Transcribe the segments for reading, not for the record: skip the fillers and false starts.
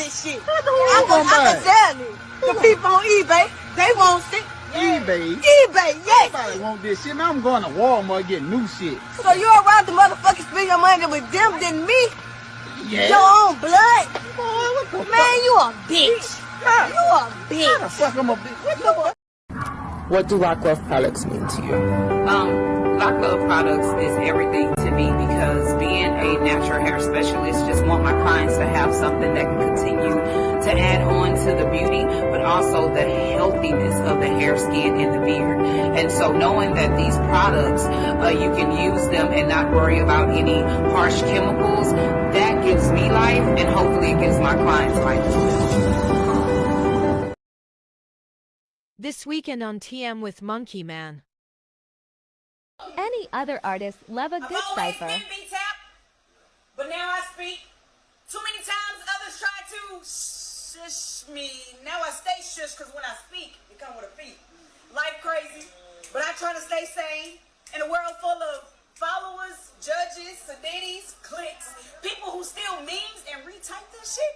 this shit. I can tell you. The people on eBay, they want it. eBay? eBay, yes. Nobody want this shit. Now I'm going to Walmart getting new shit. So you'd rather motherfuckers spend your money with them than me? Yeah. Your own blood? Boy, what the fuck? Man, you a bitch. You a bitch. How the fuck I'm a bitch? What the fuck? What do Rock Love products mean to you? Rock Love products is everything to me because being a natural hair specialist, just want my clients to have something that can continue to add on to the beauty, but also the healthiness of the hair, skin, and the beard. And so knowing that these products, you can use them and not worry about any harsh chemicals, that gives me life, and hopefully it gives my clients life as well. This weekend on TM with Monkey Man. Any other artists love a good cipher. I've always been B-Tap, but now I speak. Too many times others try to shush me. Now I stay shush because when I speak, it comes with a fee. Life crazy, but I try to stay sane in a world full of followers, judges, seditities, clicks, people who steal memes and retype this shit.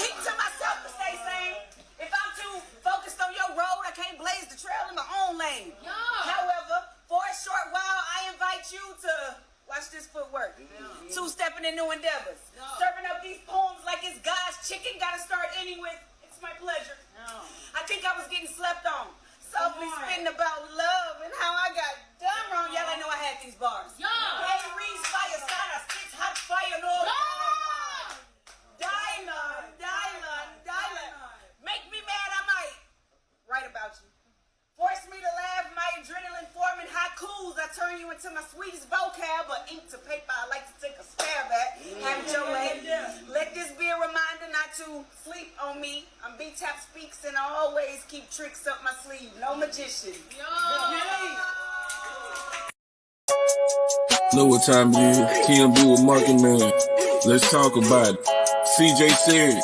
Keep to myself to stay sane. If I'm too focused on your road, I can't blaze the trail in my own lane. Yeah. However, for a short while, I invite you to watch this footwork. Yeah. Two-stepping in new endeavors. Yeah. Serving up these poems like it's God's chicken. Gotta start ending with, it's my pleasure. Yeah. I think I was getting slept on. Softly spitting about love and how I got done wrong. Y'all ain't know I had these bars. Yeah. Hey, Reese, fire, sign, I spit hot fire, no. Make me mad, I might write about you. Force me to laugh, my adrenaline forming haikus. I turn you into my sweetest vocab, but ink to paper I like to take a stab at. Have it your way. Let this be a reminder not to sleep on me. I'm B-Tap Speaks and I always keep tricks up my sleeve. No magician. Know what time it is? TMB with Market Man. Let's talk about it. CJ said,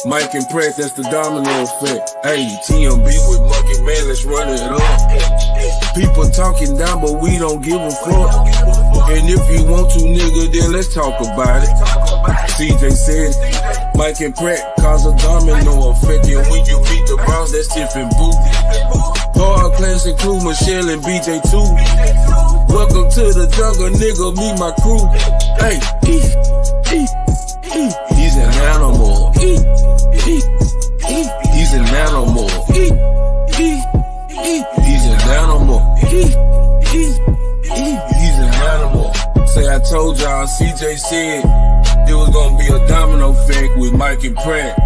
Mike and Pratt, that's the domino effect. Hey, TMB with Monkey Man, let's run it up. People talking down, but we don't give a fuck. And if you want to, nigga, then let's talk about it. CJ said, Mike and Pratt cause a domino effect. And when you beat the Browns, that's Tiff and Boo. Hard class include Michelle and BJ too. Welcome to the jungle, nigga, meet my crew. Hey, he's an animal. He's an animal. He's an animal. He's an animal. Say I told y'all, CJ said it was gonna be a domino effect with Mike and Pratt.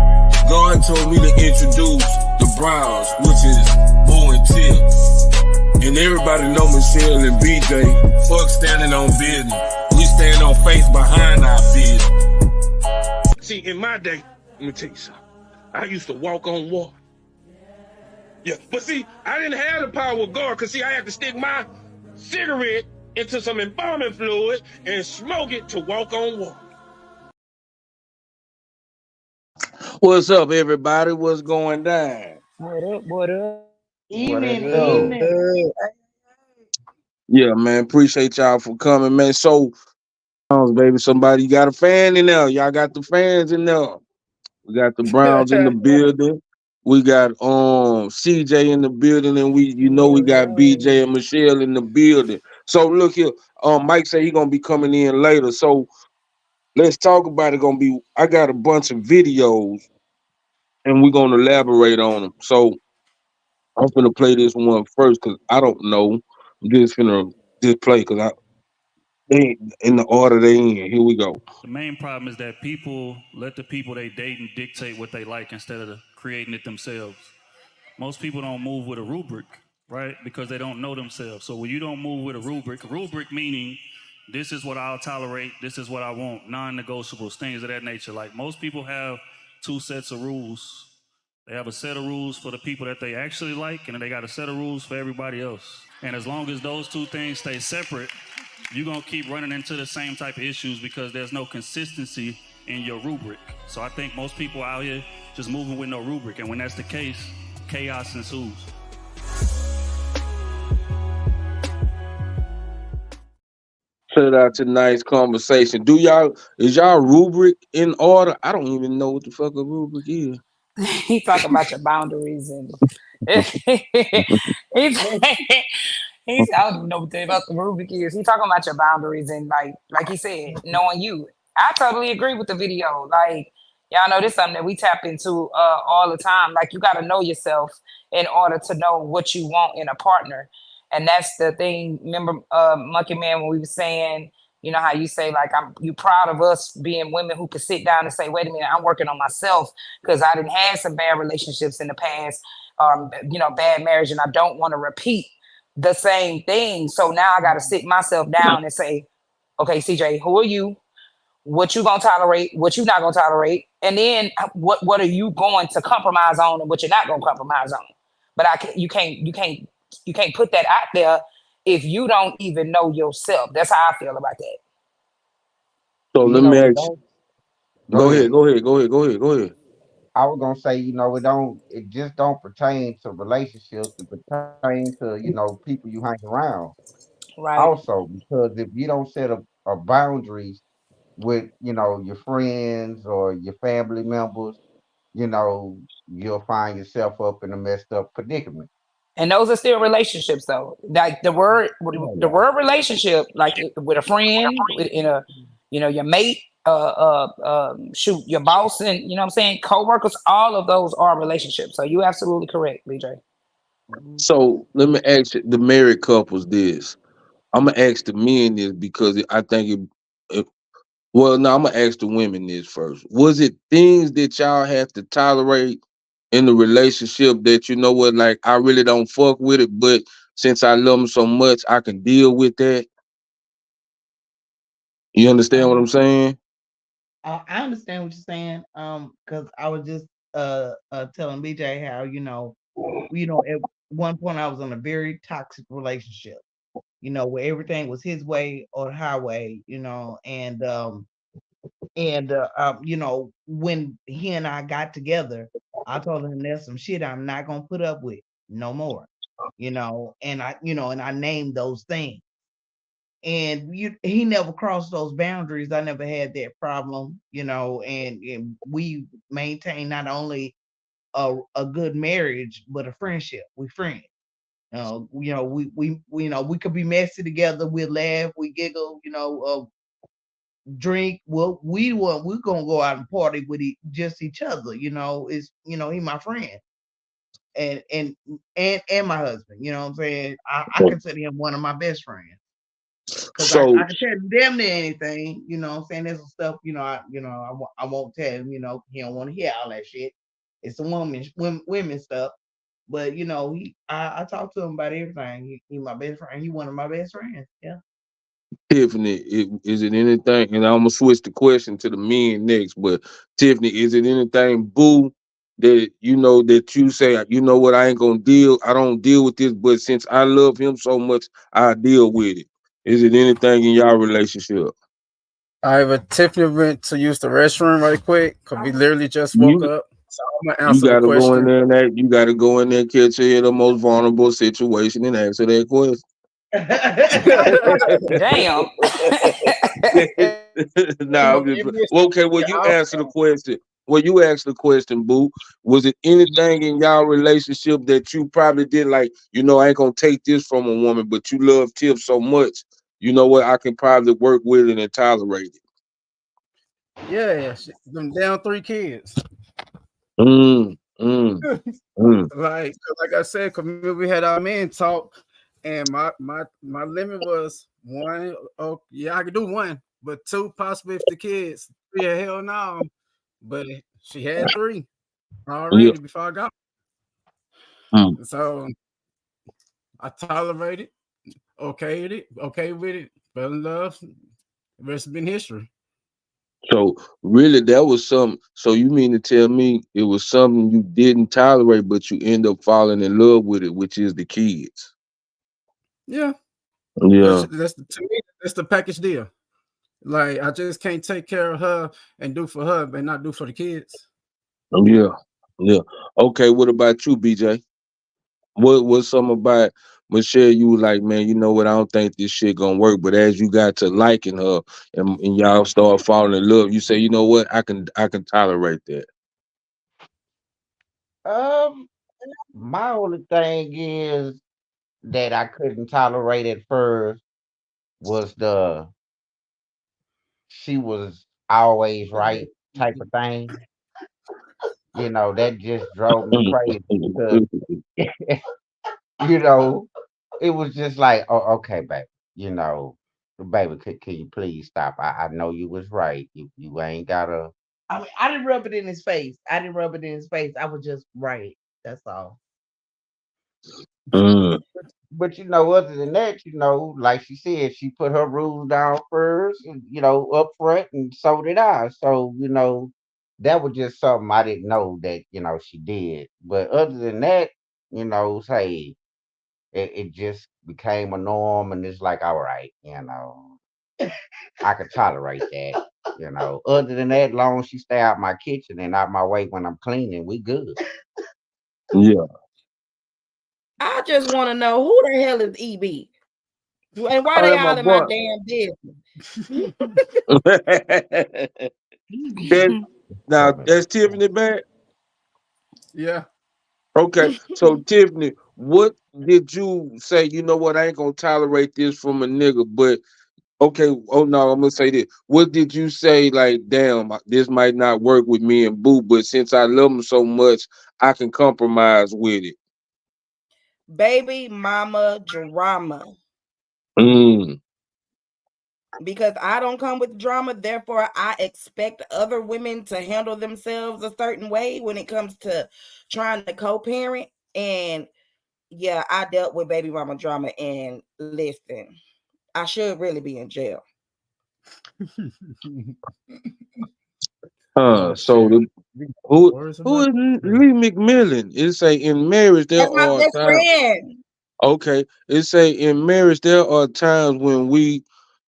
God told me to introduce the Browns, which is Boo and Tip. And everybody know Michelle and BJ. Fuck standing on business. We stand on faith behind our business. See, in my day, let me tell you something. I used to walk on water. Yeah, but see, I didn't have the power of God, because see, I had to stick my cigarette into some embalming fluid and smoke it to walk on water. What's up, everybody? What's going down? What up? What up? Evening. Yeah, man, appreciate y'all for coming, man. So, baby, somebody got a fan in there. Y'all got the fans in there. We got the Browns in the building. We got CJ in the building, and we got BJ and Michelle in the building. So look here, Mike said he gonna be coming in later. So let's talk about it. I got a bunch of videos, and we're gonna elaborate on them. So I'm gonna play this one first because I don't know. I'm just gonna play because they ain't in the order they in. Here we go. The main problem is that people let the people they date and dictate what they like instead of creating it themselves. Most people don't move with a rubric, right? Because they don't know themselves. So when you don't move with a rubric meaning this is what I'll tolerate, this is what I want, non-negotiables, things of that nature. Like most people have two sets of rules. They have a set of rules for the people that they actually like, and then they got a set of rules for everybody else. And as long as those two things stay separate, you're gonna keep running into the same type of issues because there's no consistency in your rubric. So I think most people out here just moving with no rubric, and when that's the case, chaos ensues. Shout out to nice conversation. Is y'all rubric in order? I don't even know what the fuck a rubric is. He talk about your boundaries and he's he's I don't even know what about the Rubik is. He talking about your boundaries and like he said, knowing you. I totally agree with the video. Like y'all know this is something that we tap into all the time. Like you gotta know yourself in order to know what you want in a partner. And that's the thing. Remember Monkey Man when we were saying, you know how you say like you proud of us being women who could sit down and say, wait a minute, I'm working on myself because I didn't have some bad relationships in the past, bad marriage, and I don't want to repeat the same thing. So now I got to sit myself down and say, okay, CJ, who are you? What you gonna tolerate? What you not gonna tolerate? And then what are you going to compromise on, and what you're not gonna compromise on? But you can't put that out there if you don't even know yourself. That's how I feel about that. So You let me know, it ask you. don't. Go Go ahead, ahead. go ahead, go ahead, go ahead, go ahead. I was gonna say, it just don't pertain to relationships. It pertains to, people you hang around. Right. Also, because if you don't set a boundaries with, your friends or your family members, you'll find yourself up in a messed up predicament. And those are still relationships, though. Like Oh the yeah. word relationship, like with a friend, in a, your mate, shoot, your boss, and you know what I'm saying, co-workers. All of those are relationships. So you absolutely correct, BJ. So let me ask you, the married couples this. I'm gonna ask the men this because I think it well, no, I'm gonna ask the women this first. Was it things that y'all have to tolerate in the relationship that you know what, like I really don't fuck with it, but since I love them so much, I can deal with that? You understand what I'm Um, saying? I understand what you're saying. Because I was just telling BJ how at one point I was in a very toxic relationship. Where everything was his way or the highway. When he and I got together, I told him there's some shit I'm not gonna put up with no more. And I named those things. And he never crossed those boundaries. I never had that problem, and we maintain not only a good marriage but a friendship. We friends. We could be messy together. We laugh, we giggle, drink. Well, we're gonna go out and party with just each other. He my friend and my husband. You know what I'm saying? I consider him one of my best friends. Cause I So can tell them to anything, what I'm saying? There's some stuff, I won't tell him, he don't want to hear all that shit. It's some women stuff. But I talk to him about everything. He my best friend. He one of my best friends. Yeah. Tiffany, is it anything? And I'm gonna switch the question to the men next. But Tiffany, is it anything, boo, that you know that you say, you know what, I ain't gonna deal. I don't deal with this, but since I love him so much, I deal with it. Is it anything in y'all relationship? All right, but Tiffany went to use the restroom right quick because we literally just woke You up. So I'm gonna you answer the gotta go in question. there and you gotta go in there, catch her in the most vulnerable situation, and answer that question. Damn. Nah, well, okay. Well, you answer the question. Well, you asked the question, boo. Was it anything in y'all relationship that you probably did like? You know, I ain't gonna take this from a woman, but you love Tiff so much. You know what? I can probably work with it and tolerate it. Yeah, them down 3 kids. Mm, mm, mm. Like I said, cause we had our men talk, and my limit was one. Oh yeah, I could do one, but two possibly if the kids. Yeah, hell no. But she had three Yeah. already before I got. Mm. So I tolerated, okay with it, fell in love. The rest has been history. So really, that was some. So you mean to tell me it was something you didn't tolerate, but you end up falling in love with it, which is the kids. Yeah, Yeah, to me that's the package deal. Like I just can't take care of her and do for her, but not do for the kids. yeah, yeah. Okay, what about you, BJ? What's something about Michelle, you was like, man, you know what? I don't think this shit gonna work. But as you got to liking her and y'all start falling in love, you say, you know what? I can tolerate that. Um, my only thing is that I couldn't tolerate at first was she was always right type of thing. That just drove me crazy because you know, it was just like, oh, okay, baby, you know, baby, can you please stop? I know you was right. You ain't gotta. I mean, I didn't rub it in his face. I was just right. That's all. Mm, But other than that, like she said, she put her rules down first, and, up front, and so did I. So, that was just something I didn't know that, she did. But other than that, say it just became a norm, and it's like, all right, I could tolerate that. Other than that, long as she stay out my kitchen and out my way when I'm cleaning, we good. yeah. I just want to know who the hell is EB? And why Oh, they that's my all in my boy. damn business? Now that's Tiffany back. Yeah. Okay, so Tiffany, what did you say? You know what? I ain't gonna tolerate this from a nigga. But okay, oh no, I'm gonna say this. What did you say? Like, damn, this might not work with me and Boo, but since I love him so much, I can compromise with it. Baby mama drama. Mm. Because I don't come with drama, therefore I expect other women to handle themselves a certain way when it comes to trying to co-parent. And yeah, I dealt with baby mama drama, and listen, I should really be in jail. Oh So shit. who Words who about is Lee McMillan? It say in marriage there That's my are best times. friend. Okay, it say in marriage there are times when we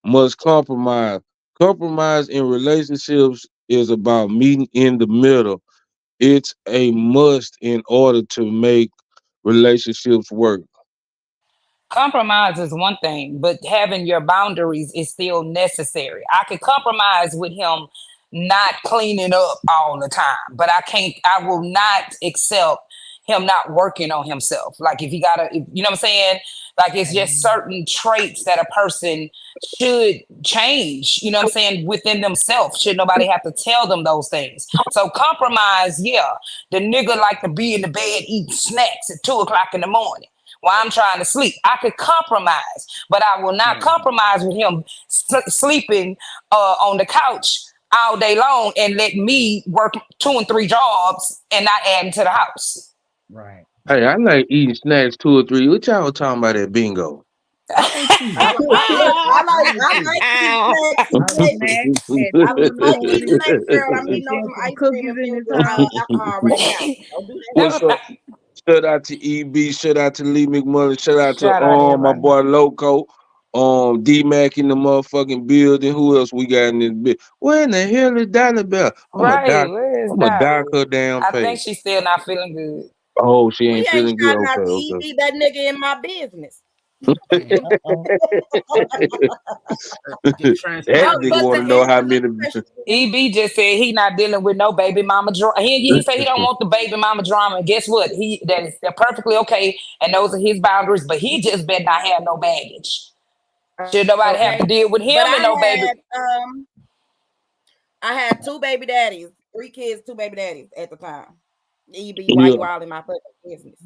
must compromise. Compromise in relationships is about meeting in the middle. It's a must in order to make relationships work. Compromise is one thing, but having your boundaries is still necessary. I could compromise with him not cleaning up all the time, but I will not accept him not working on himself. Like if he gotta, you know what I'm saying? Like it's just certain traits that a person should change, you know what I'm saying, within themselves. Should nobody have to tell them those things. So compromise, yeah. The nigga like to be in the bed eating snacks at 2 o'clock in the morning while I'm trying to sleep. I could compromise, but I will not compromise with him sleeping on the couch all day long and let me work 2 and 3 jobs and not adding to the house. Right. Hey, I like eating snacks 2 or 3. What y'all talking about at bingo? I am too. I like eating snacks, baby. I like eating snacks, girl. I'm eating on some ice cream and feel good alcohol right now. Don't do that. What's up? Shout out to EB, shout out to Lee McMullen, shout out to Shout out my everybody. boy Loco, D Mac in the motherfucking building. Who else we got in this bit? Where in the hell is Dolly Bell? Right, where is I'ma dock Dolly? her damn I think page. she's still not feeling good. Oh, she We ain't ain't feeling good. shouting Okay, out to okay. EB, that nigga in my business. Get That transparent. nigga But to wanna know how answer the many question, EB just said he not dealing with no baby mama drama. He said he don't want the baby mama drama. And guess what? They're perfectly okay, and those are his boundaries. But he just better not have no baggage. Should nobody have to okay. deal with But him and no baby? I had 2 baby daddies, 3 kids, 2 baby daddies at the time. EB, why Yeah, you all in my fucking business?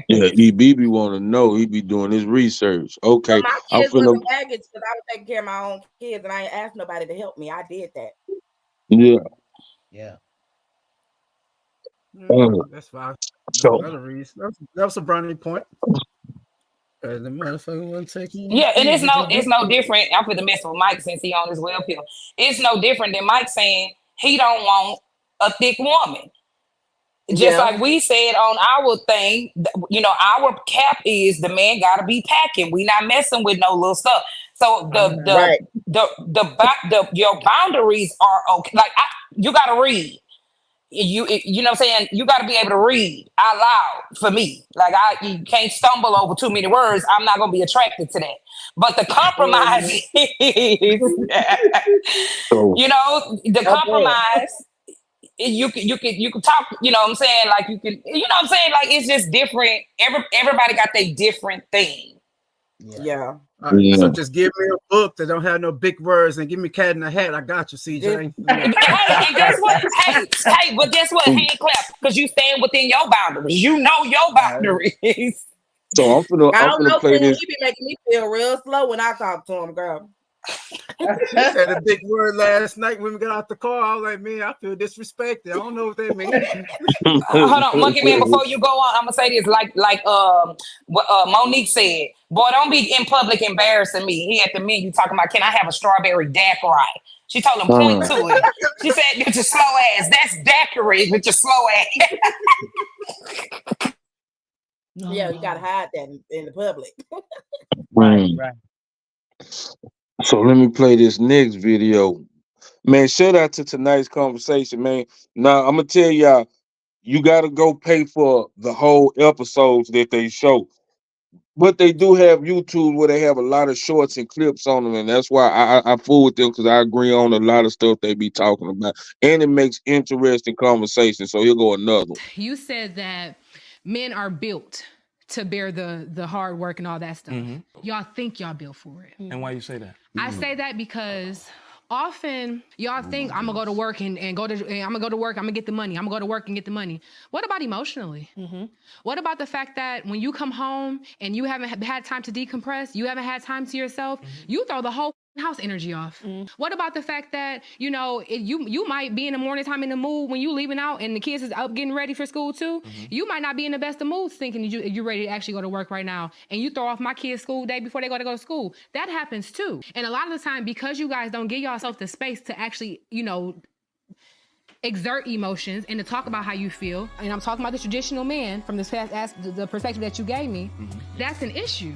yeah, EB be wanna know. He be doing his research. But Okay, my I'm kids finna wasn't baggage because I was taking care of my own kids and I ain't asked nobody to help me. I did that. yeah. Yeah. That's fine. That's So another reason. That was a brownie point. The motherfucker wasn't taking Yeah, and kids. it's no different. I'm for the mess with Mike since he on his well pill. It's no different than Mike saying he don't want a thick woman. Just Yeah. like we said on our thing, our cap is the man got to be packing. We not messing with no little stuff. So Right. your boundaries are okay. Like you got to read. you know what I'm saying? You got to be able to read out loud for me. Like you can't stumble over too many words. I'm not going to be attracted to that. But the compromise is, you know, the compromise. You can talk. You know what I'm saying? Like you can. You know what I'm saying? Like it's just different. Everybody got their different thing. Yeah. So just give me a book that don't have no big words and give me Cat in the Hat. I got you, CJ. Hey, and guess what? Hey, but guess what? Hand clap, because you stand within your boundaries. You know your boundaries. So I'm finna play this. He be making me feel real slow when I talk to him, girl. She said a big word last night when we got out the car. I was like, man, I feel disrespected. I don't know what that means. Hold on, Monkey Man, before you go on, I'm gonna say this like what Monique said. Boy, don't be in public embarrassing me. He at the menu talking about, can I have a strawberry dacquari? She told him point to it. She said, with your slow ass. That's daiquiri with your slow ass. Yeah, you gotta hide that in the public. Right. So let me play this next video. Man, shout out to tonight's conversation, man. Now I'm gonna tell y'all, you gotta go pay for the whole episodes that they show. But they do have YouTube where they have a lot of shorts and clips on them, and that's why I fool with them, because I agree on a lot of stuff they be talking about, and it makes interesting conversation. So here go another one. You said that men are built to bear the hard work and all that stuff. Y'all think y'all built for it. And why you say that? I say that because often y'all think I'm gonna go to work and I'm gonna go to work, I'm gonna get the money. I'm gonna go to work and get the money. What about emotionally? What about the fact that when you come home and you haven't had time to decompress, you haven't had time to yourself, you throw the whole house energy off? What about the fact that, you know, you might be in the morning time in the mood when you leaving out and the kids is up getting ready for school too? You might not be in the best of moods thinking you're ready to actually go to work right now, and you throw off my kids' school day before they go to school. That happens too. And a lot of the time, because you guys don't give yourself the space to actually, you know, exert emotions and to talk about how you feel, and I'm talking about the traditional man from this past, the perspective that you gave me, that's an issue.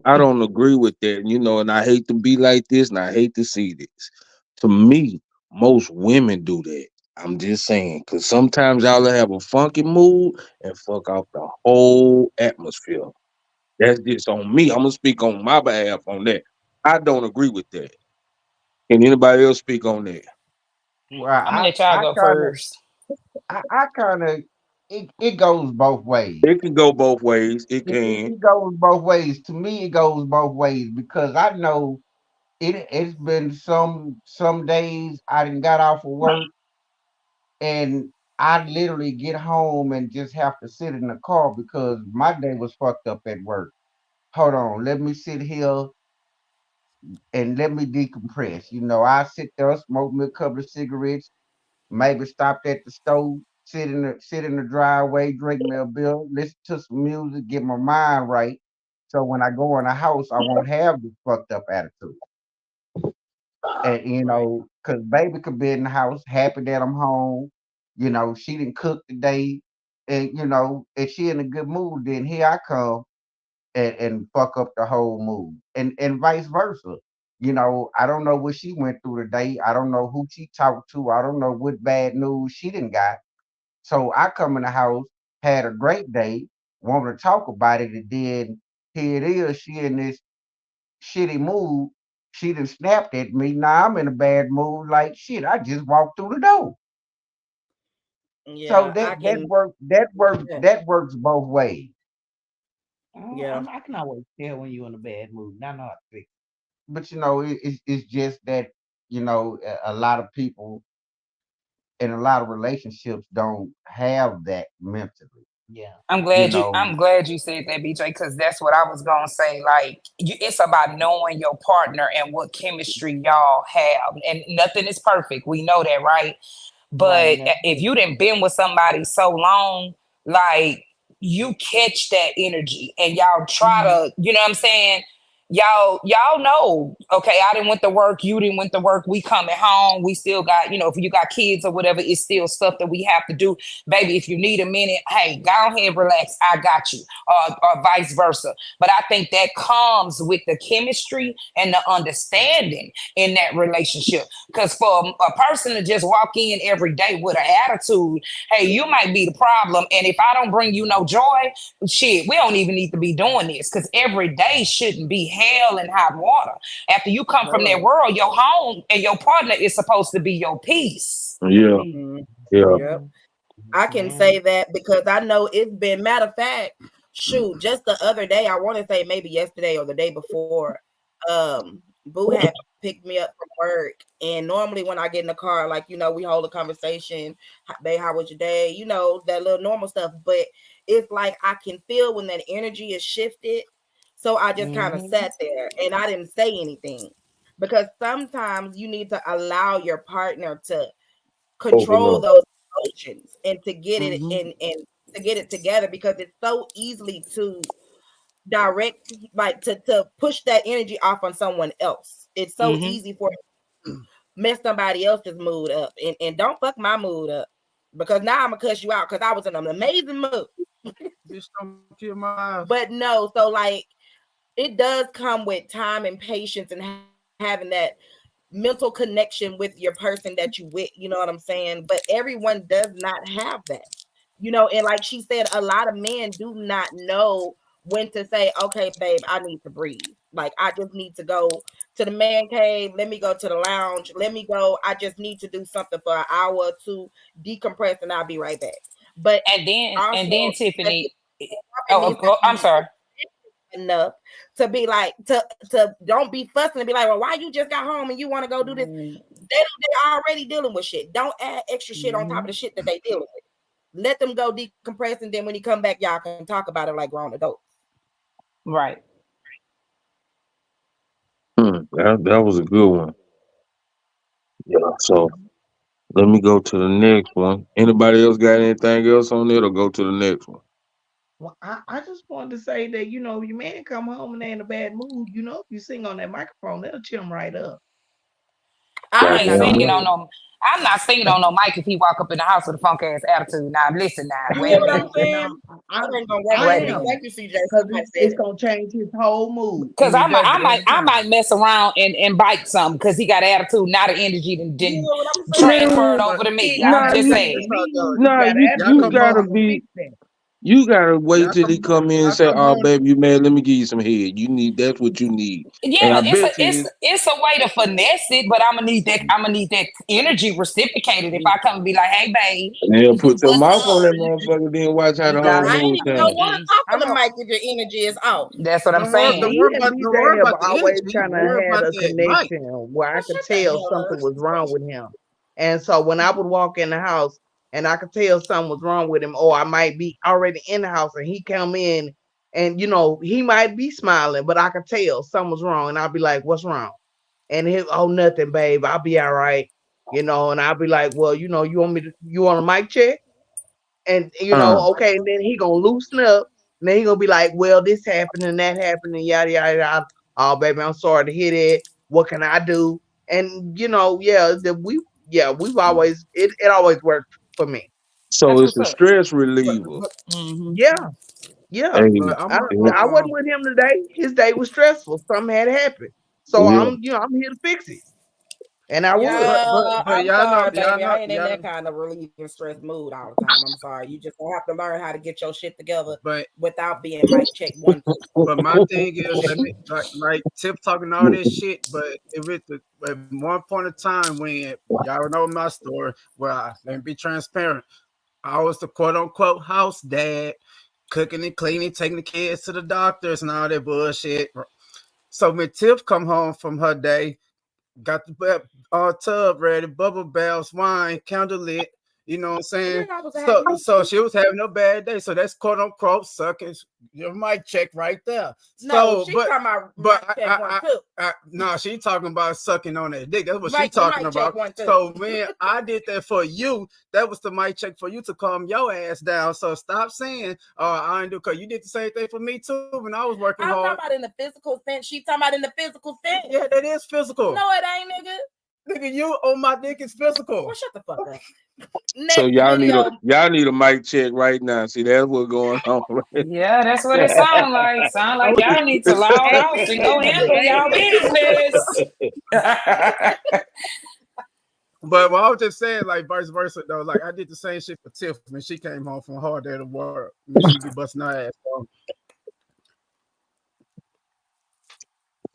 I don't agree with that, you know, and I hate to be like this, and I hate to see this. To me, most women do that. I'm just saying, because sometimes y'all have a funky mood and fuck off the whole atmosphere. That's just on me. I'm gonna speak on my behalf on that. I don't agree with that. Can anybody else speak on that? Well, I'm gonna let y'all go first. I kind of it goes both ways. It can go both ways. It can. It goes both ways. To me, it goes both ways because I know it's been some days I done got off of work and I literally get home and just have to sit in the car because my day was fucked up at work. Hold on, let me sit here and let me decompress. You know, I sit there, smoke me a couple of cigarettes, maybe stop at the stove, sit in the driveway, drink me a beer, listen to some music, get my mind right. So when I go in the house, I won't have this fucked up attitude. And you know, cause baby could be in the house, happy that I'm home. You know, she didn't cook today, and you know, if she in a good mood, then here I come and fuck up the whole mood, and vice versa. You know, I don't know what she went through today. I don't know who she talked to. I don't know what bad news she didn't got. So I come in the house, had a great day, want to talk about it, and then here it is, she in this shitty mood. She done snapped at me. Now I'm in a bad mood. Like shit, I just walked through the door. Yeah, So that works both ways. Yeah, I can always tell when you're in a bad mood. I know how to fix it. But you know, it's just that you know a lot of people in a lot of relationships don't have that mentally. Yeah. I'm glad you said that, BJ, because that's what I was gonna say. Like, it's about knowing your partner and what chemistry y'all have, and nothing is perfect. We know that, right? But if you done been with somebody so long, like you catch that energy, and y'all try to, you know what I'm saying? y'all know, okay, I didn't went to work, you didn't went to work, we coming home, we still got, if you got kids or whatever, it's still stuff that we have to do. Baby, if you need a minute, hey, go ahead, relax, I got you, or vice versa. But I think that comes with the chemistry and the understanding in that relationship. Because for a person to just walk in every day with an attitude, hey, you might be the problem, and if I don't bring you no joy, shit, we don't even need to be doing this, because every day shouldn't be hell and hot water. After you come from that world, your home and your partner is supposed to be your peace. Yeah. Yeah. Yep. I can say that because I know it's been, matter of fact, shoot, just the other day, I want to say maybe yesterday or the day before, Boo had picked me up from work. And normally when I get in the car, like, we hold a conversation, babe, how was your day? That little normal stuff. But it's like I can feel when that energy is shifted. So I just kind of sat there and I didn't say anything, because sometimes you need to allow your partner to control those emotions and to get it and to get it together, because it's so easily to direct, like to push that energy off on someone else. It's so easy for to mess somebody else's mood up, and don't fuck my mood up, because now I'm gonna cuss you out because I was in an amazing mood. Bitch, don't kill my. But no, so like it does come with time and patience and having that mental connection with your person that you with, you know what I'm saying? But everyone does not have that, and like she said, a lot of men do not know when to say, okay, babe, I need to breathe. Like, I just need to go to the man cave. Let me go to the lounge. Let me go. I just need to do something for an hour or two, decompress, and I'll be right back. But And then also, Tiffany, I'm sorry. Enough to be like to don't be fussing and be like, well, why you just got home and you want to go do this? They're already dealing with shit. Don't add extra shit on top of the shit that they dealing with. Let them go decompress, and then when he come back, y'all can talk about it like grown adults. Right. That was a good one. Yeah. So let me go to the next one. Anybody else got anything else on it, or go to the next one? Well, I just wanted to say that, your man come home and they in a bad mood, if you sing on that microphone, that'll cheer him right up. I'm not singing on no mic if he walk up in the house with a funk ass attitude. Now listen, now You wait know a what minute. I'm saying? I am. Thank you, CJ. Because it's going to change his whole mood. Because I might mess around and bite something because he got attitude, not an energy, and didn't transfer it over to me. I'm just saying. You gotta be. You gotta wait till he come in and say, "Oh, baby, you mad? Let me give you some head." That's what you need. And Yeah, I bet you it's a way to finesse it, but I'm gonna need that energy reciprocated. If I come and be like, "Hey, babe, and he'll put your what's mouth on up?" that motherfucker, then watch how the whole I ain't mood even gonna change. want to talk on the mic if your energy is off. That's what I'm saying. Don't worry about have the always energy. kind of Worry had about a that mic. connection where I could tell something was wrong with him. And so when I would walk in the house and I could tell something was wrong with him, or I might be already in the house and he come in and, he might be smiling, but I could tell something was wrong. And I'd be like, what's wrong? And he, oh, nothing, babe. I'll be all right. And I'll be like, well, you want a mic check? And, okay. And then he going to loosen up. And then he going to be like, well, this happened and that happened and yada, yada, yada. Oh, baby, I'm sorry to hear that. What can I do? And, we've always, it always worked for me. So it's a stress reliever. Yeah. Yeah. Hey, I wasn't with him today. His day was stressful. Something had happened. So yeah. I'm here to fix it. And I would. I'm y'all know, sorry, baby. I ain't in y'all that kind of relieving stress mood all the time. I'm sorry. You just have to learn how to get your shit together without being mic check one. But my thing is, let me like Tip talking all this shit, but if it's at one point in time when y'all know my story, let me be transparent. I was the quote unquote house dad, cooking and cleaning, taking the kids to the doctors and all that bullshit. So when Tip come home from her day, got the tub ready, bubble baths, wine, candle lit, You know what I'm saying? So she was having a bad day. So that's quote unquote sucking your mic check right there. No, she talking about no, she talking about sucking on that dick. That's what she Mike, talking mic check about. one, too. So man, I did that for you. That was the mic check for you to calm your ass down. So stop saying, "Oh, I ain't do," because you did the same thing for me too when I was working hard. I'm talking about in the physical sense. She talking about in the physical sense. Yeah, that is physical. No, it ain't, nigga. Nigga, you on my dick is physical. Well, shut the fuck up. So y'all need a mic check right now. See, that's what's going on. Yeah, that's what it sounds like. Sound like y'all need to log off and go handle y'all business. But what I was just saying, like vice versa though, like I did the same shit for Tiff when she came home from a hard day to work. She be busting her ass. So.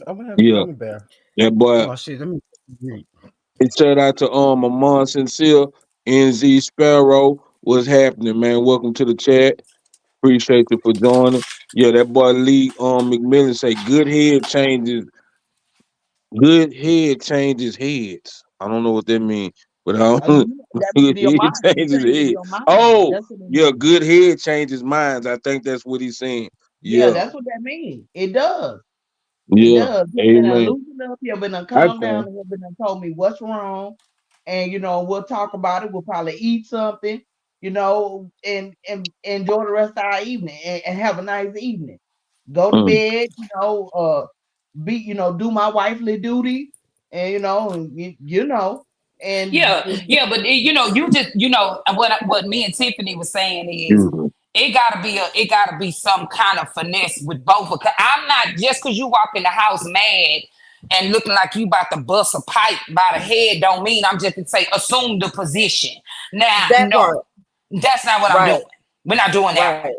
I'm gonna have a gummy bear. Yeah, boy. Oh shit, let me read. And shout out to my mom Sincere, NZ Sparrow. What's happening, man? Welcome to the chat. Appreciate you for joining. Yeah, that boy Lee McMillan say good head changes heads. I don't know what that means, but good head changes head. Oh, yeah, good head changes minds. I think that's what he's saying. Yeah, Yeah, that's what that means. It does. yeah. It does. You been loosen up. You been calm down. You been told me what's wrong, and we'll talk about it. We'll probably eat something, and enjoy the rest of our evening and have a nice evening. Go to bed, do my wifely duty, and and yeah, but you just what me and Tiffany was saying is it gotta be some kind of finesse with both. Because I'm not just because you walk in the house mad and looking like you about to bust a pipe by the head don't mean I'm just gonna say assume the position. Now, that's not what I'm doing. We're not doing that.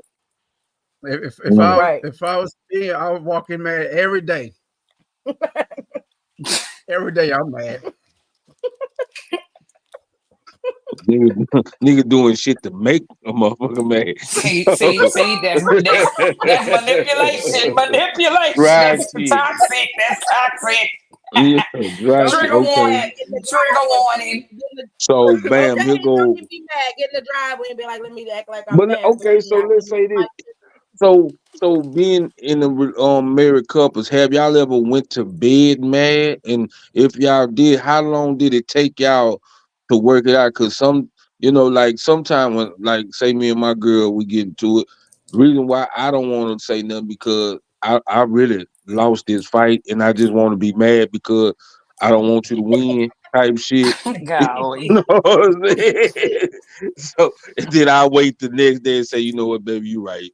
Right. If I was here, I would walk in mad every day. Every day I'm mad. Nigga doing shit to make a motherfucker mad. See, that's manipulation. Right, That's toxic. That's toxic. Yeah, right. Trigger warning. So bam, here go. Be mad, get in the driveway and be like, let me act like I'm But mad. okay, so let's say this. So being in the married couples, have y'all ever went to bed mad? And if y'all did, how long did it take y'all to work it out? Cause like sometimes when, like, say me and my girl, we get into it. The reason why I don't want to say nothing because I really lost this fight and I just want to be mad because I don't want you to win type shit. Golly. You know what I'm saying? So then I wait the next day and say, you know what, baby, you right.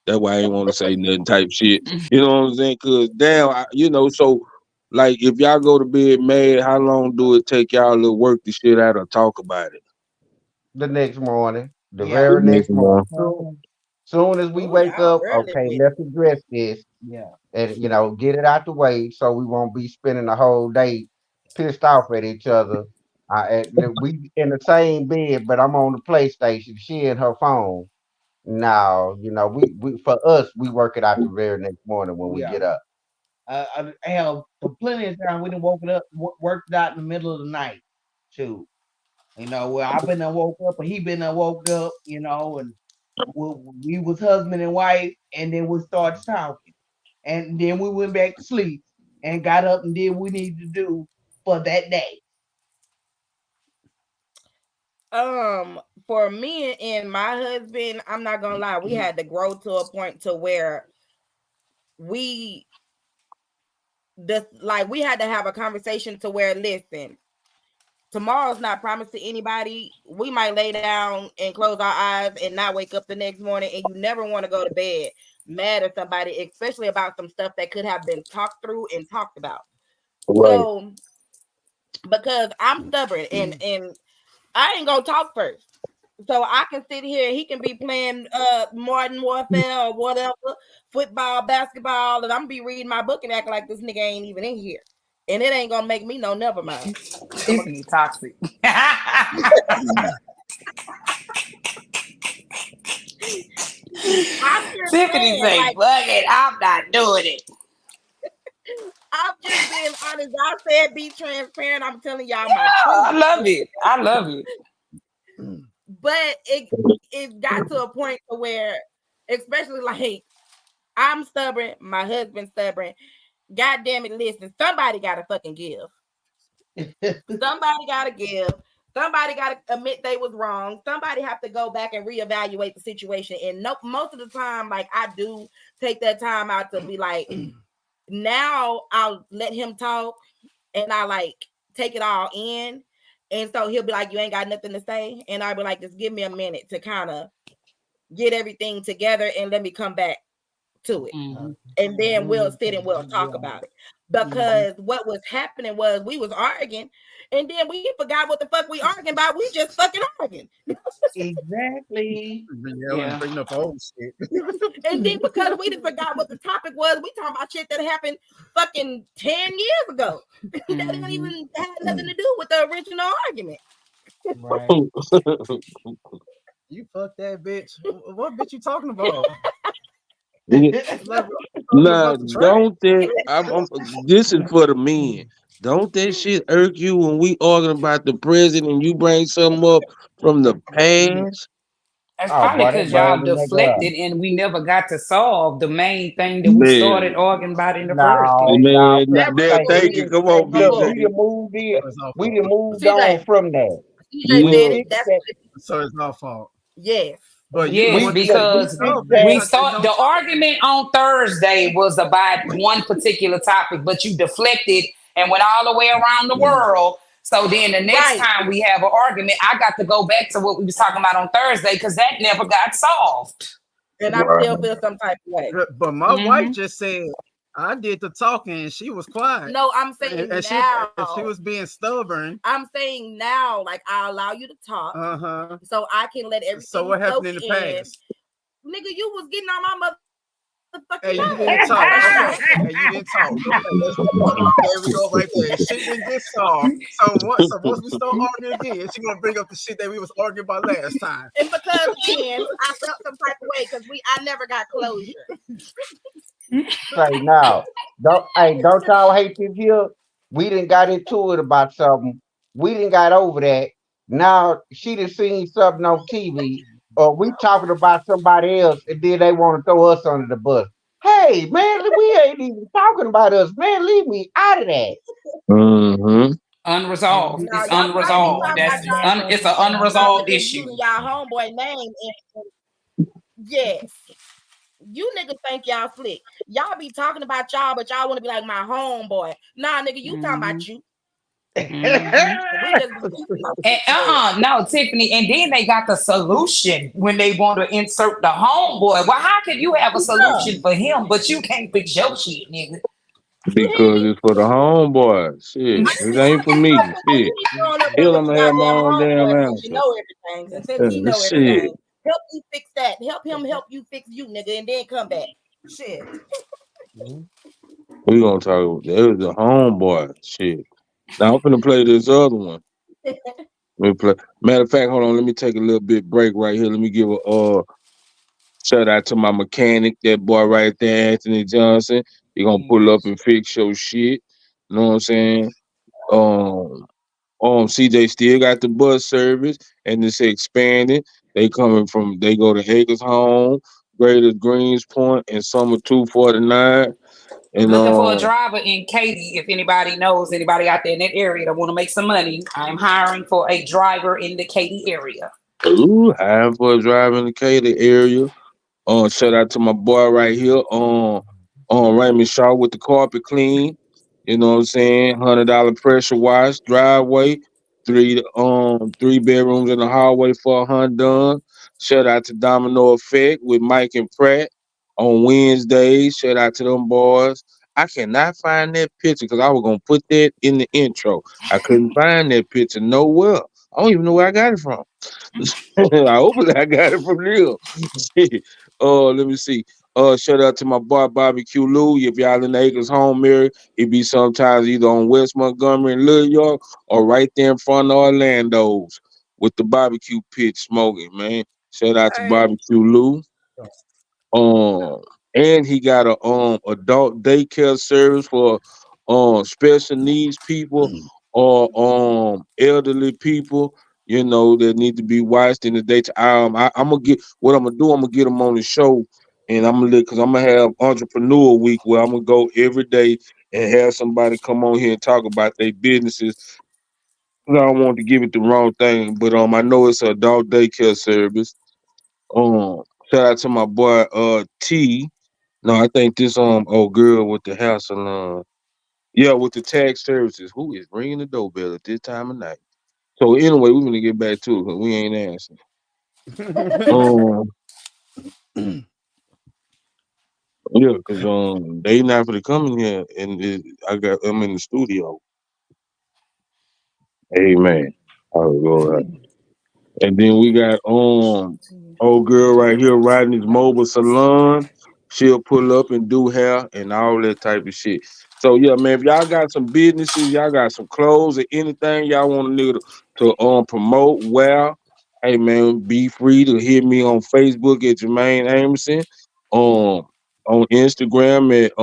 That's why I ain't want to say nothing type shit. You know what I'm saying? Cause damn, so like if y'all go to bed mad, how long do it take y'all to work the shit out or talk about it? The next morning, the very next morning. Soon as we wake up, okay, let's address this. Yeah. And get it out the way so we won't be spending the whole day pissed off at each other. We in the same bed, but I'm on the PlayStation. She in her phone. Now, we for us, we work it out the very next morning when we get up. I have for plenty of time we done woken up, worked out in the middle of the night, too. Where I've been and woke up, or he been and woke up, and we was husband and wife, and then we started talking, and then we went back to sleep and got up and did what we needed to do for that day. For me and my husband, I'm not gonna lie, we had to grow to a point to where we had to have a conversation to where, listen, tomorrow's not promised to anybody. We might lay down and close our eyes and not wake up the next morning, and you never want to go to bed mad at somebody, especially about some stuff that could have been talked through and talked about. Right. So because I'm stubborn and I ain't gonna talk first. So I can sit here and he can be playing Modern Warfare or whatever, football, basketball, and I'm be reading my book and acting like this nigga ain't even in here. And it ain't gonna make me no never mind. Tiffany toxic. Tiffany say, fuck it, I'm not doing it. I'm just being honest. I said be transparent. I'm telling y'all my truth. I love it. But it got to a point to where, especially like I'm stubborn, my husband's stubborn. God damn it, listen, somebody gotta fucking give. Somebody gotta give. Somebody gotta admit they was wrong. Somebody have to go back and reevaluate the situation. And no, most of the time, like I do take that time out to be like, now I'll let him talk and I like take it all in. And so he'll be like, you ain't got nothing to say. And I'll be like, just give me a minute to kind of get everything together and let me come back to it. Mm-hmm. And then we'll sit and we'll talk about it. Because what was happening was we was arguing and then we forgot what the fuck we arguing about. We just fucking arguing. Exactly. Yeah, bring up old shit. And then because we didn't forgot what the topic was, we talking about shit that happened fucking 10 years ago. That didn't even have nothing to do with the original argument. Right. You fuck that bitch. What bitch you talking about? Nah, don't that? This is for the men. Don't that shit irk you when we arguing about the president and you bring something up from the past? That's Oh probably boy, that because y'all burn the nigga up. deflected and we never got to solve the main thing that we started Man, arguing about in the first No, place. no, man, hey, thank you. Come on, look, we BJ. done moved in, we done moved CJ, on from that. CJ We said Yeah. it. fixed That's that. So it's our fault. yes. But you the Yes, one that Look, said we you because fixed stubborn. that. I said don't the talk. argument on Thursday was about one particular topic, but you deflected and went all the way around the world. So then the next Right. time we have an argument, I got to go back to what we was talking about on Thursday because that never got solved. And I still feel some type of way. But my wife just said I did the talking and she was quiet. No, I'm saying and now. she was being stubborn. I'm saying now, like I allow you to talk, so I can let everything. So what happened in the past? Nigga, you was getting on my motherfucking. Hey, you didn't talk. Okay. Hey, you didn't talk. There we go, right there. Shit didn't get solved. So once we start arguing again, she gonna bring up the shit that we was arguing about last time. And because again, I felt some type of way because I never got closure. Say now, don't y'all hate this here? We done got into it about something. We done got over that. Now she done seen something on TV, or we talking about somebody else, and then they want to throw us under the bus. Hey man, we ain't even talking about us, man. Leave me out of that. Mm-hmm. Unresolved. Now, It's y'all might be unresolved. talking about y'all It's an unresolved issue. using y'all homeboy name. Yes. You niggas think y'all slick. Y'all be talking about y'all, but y'all want to be like my homeboy. Nah, nigga, you talking about you. We just no, Tiffany, and then they got the solution when they want to insert the homeboy. Well, how can you have a solution for him, but you can't fix your shit, nigga? Because it's for the homeboy. Shit. It ain't for me. Shit. throwing up there Still with I'm the gonna have my goddamn own damn homeboy since you answer. know everything. And since he know Shit. everything, help me fix that. Help him help you fix you, nigga, and then come back. Shit. We gonna talk. It was the homeboy. Shit. Now I'm finna play this other one. Let me play. Matter of fact, hold on. Let me take a little bit break right here. Let me give a shout out to my mechanic, that boy right there, Anthony Johnson. He gonna pull up and fix your shit. You know what I'm saying? CJ still got the bus service and it's expanding. They go to Acres Home, Greater Greens Point, and Summer 249. And Looking for a driver in Katy. If anybody knows anybody out there in that area that want to make some money, I'm hiring for a driver in the Katy area. ooh, hiring for a driver in the Katy area. Shout out to my boy right here, Raymond Shaw with the carpet clean. You know what I'm saying? $100 pressure wash, driveway, three bedrooms in the hallway for $100 done. Shout out to Domino Effect with Mike and Pratt on Wednesdays. Shout out to them boys. I cannot find that picture because I was gonna put that in the intro. I couldn't find that picture nowhere. I don't even know where I got it from. Hopefully I got it from them. Let me see. Shout out to my boy Barbecue Lou. If y'all in the Acres home area, it be sometimes either on West Montgomery and Little York or right there in front of Orlando's with the barbecue pit smoking, man. Shout out to Barbecue Lou. And he got a adult daycare service for special needs people or elderly people. you know, that need to be watched in the daytime. I'm gonna get what I'm gonna do. I'm gonna get them on the show, and I'm gonna because I'm gonna have Entrepreneur Week where I'm gonna go every day and have somebody come on here and talk about their businesses. I don't want to give it the wrong thing, but I know it's an adult daycare service. Shout out to my boy T. No, I think this old girl with the hair salon. Yeah, with the tax services. Who is ringing the doorbell at this time of night? So anyway, we're gonna get back to it because we ain't answering. Yeah, because they not for to come in here and I'm in the studio. Amen. Oh Lord. And then we got old girl right here riding his mobile salon. She'll pull up and do hair and all that type of shit. So yeah, man, if y'all got some businesses, y'all got some clothes or anything y'all want a nigga to promote, wear, hey man, be free to hit me on Facebook at Jermaine Amerson, on Instagram at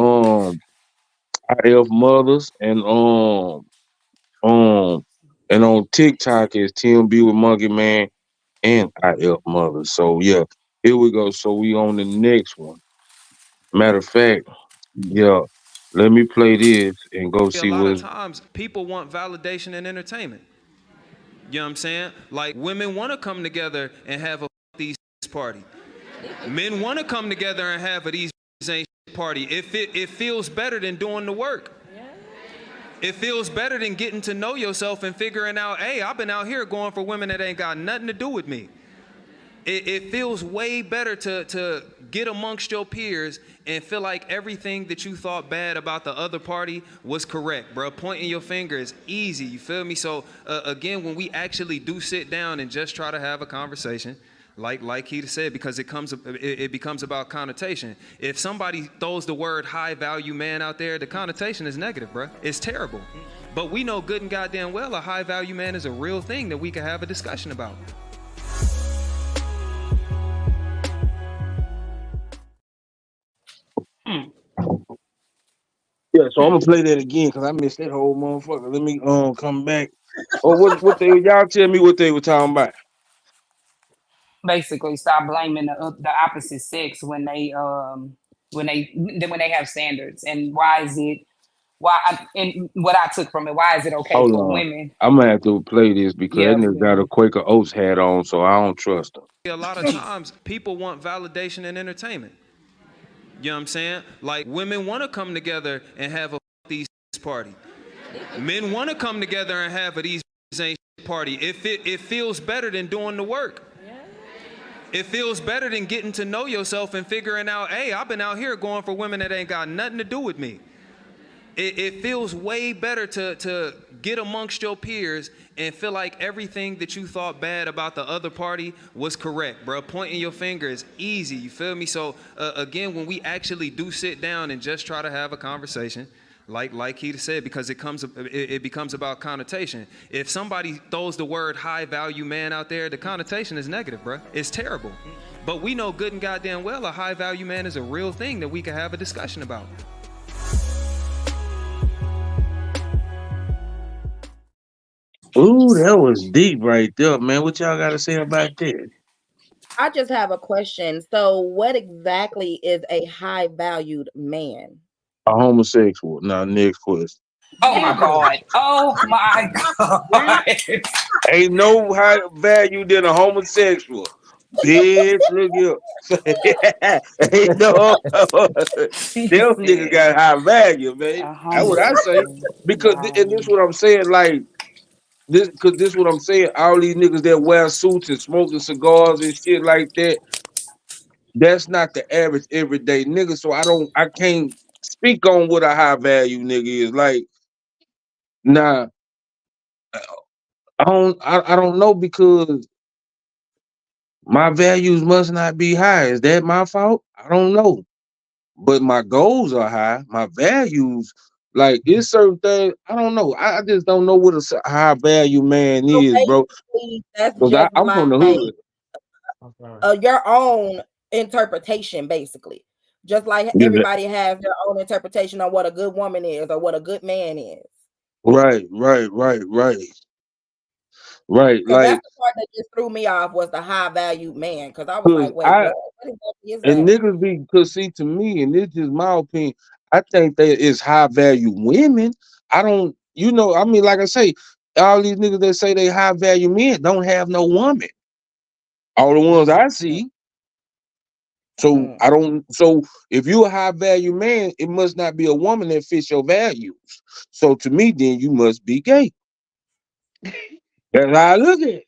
IF Mothers and on TikTok as Tim B with Monkey Man and IF Mothers. So yeah, here we go. So we on the next one. Matter of fact, yeah, let me play this and go see A lot of what. times people want validation and entertainment. You know what I'm saying? Like women want to come together and have a these party. Men want to come together and have a these ain't party. It feels better than doing the work. It feels better than getting to know yourself and figuring out, hey, I've been out here going for women that ain't got nothing to do with me. It feels way better to get amongst your peers and feel like everything that you thought bad about the other party was correct, bro. Pointing your finger is easy, you feel me? So again, when we actually do sit down and just try to have a conversation, like he said, because it becomes about connotation. If somebody throws the word high value man out there, the connotation is negative, bro. It's terrible. But we know good and goddamn well a high value man is a real thing that we can have a discussion about. Yeah, so I'm gonna play that again because I missed that whole motherfucker. Let me come back. Oh, what they y'all tell me what they were talking about? Basically, stop blaming the opposite sex when they have standards. And why is it? And what I took from it, why is it okay Hold for on. women? I'm gonna have to play this because Yeah, that nigga got a Quaker Oats hat on, so I don't trust him. A lot of times people want validation and entertainment. You know what I'm saying? Like women want to come together and have a these party. Men want to come together and have a these ain't party. It feels better than doing the work. It feels better than getting to know yourself and figuring out, hey, I've been out here going for women that ain't got nothing to do with me. It feels way better to get amongst your peers and feel like everything that you thought bad about the other party was correct, bro. Pointing your finger is easy, you feel me? So again, when we actually do sit down and just try to have a conversation, like he said, because it becomes about connotation. If somebody throws the word high value man out there, the connotation is negative, bro. It's terrible. But we know good and goddamn well a high value man is a real thing that we can have a discussion about. Ooh, that was deep right there, man. What y'all got to say about that? I just have a question. So, what exactly is a high valued man? A homosexual. Now, next question. Oh my God. Oh my God. Ain't no higher value than a homosexual. Bitch, look here. Ain't no them niggas got high value, man. That's what I say. Because and this what I'm saying, like this because this what I'm saying. All these niggas that wear suits and smoking cigars and shit like that, that's not the average everyday nigga. So I can't speak on what a high value nigga is. Like, nah, I don't know because my values must not be high. Is that my fault? I don't know. But my goals are high. My values, like it's certain things. I don't know. I just don't know what a high value man So is, bro. basically, that's Because just I'm from the like hood. your own interpretation, basically. Just like Yeah, everybody has their own interpretation on what a good woman is or what a good man is. right. Right, Because that's like, the part that just threw me off was the high value man. Because I was cause like, wait, what exactly is and that? niggas be, cause see, to me, and this is my opinion, I think that is high value women. I don't, I mean, like I say, all these niggas that say they high value men don't have no woman. All the ones I see. So I don't. So if you a high value man, it must not be a woman that fits your values. So to me, then you must be gay. That's how I look at it.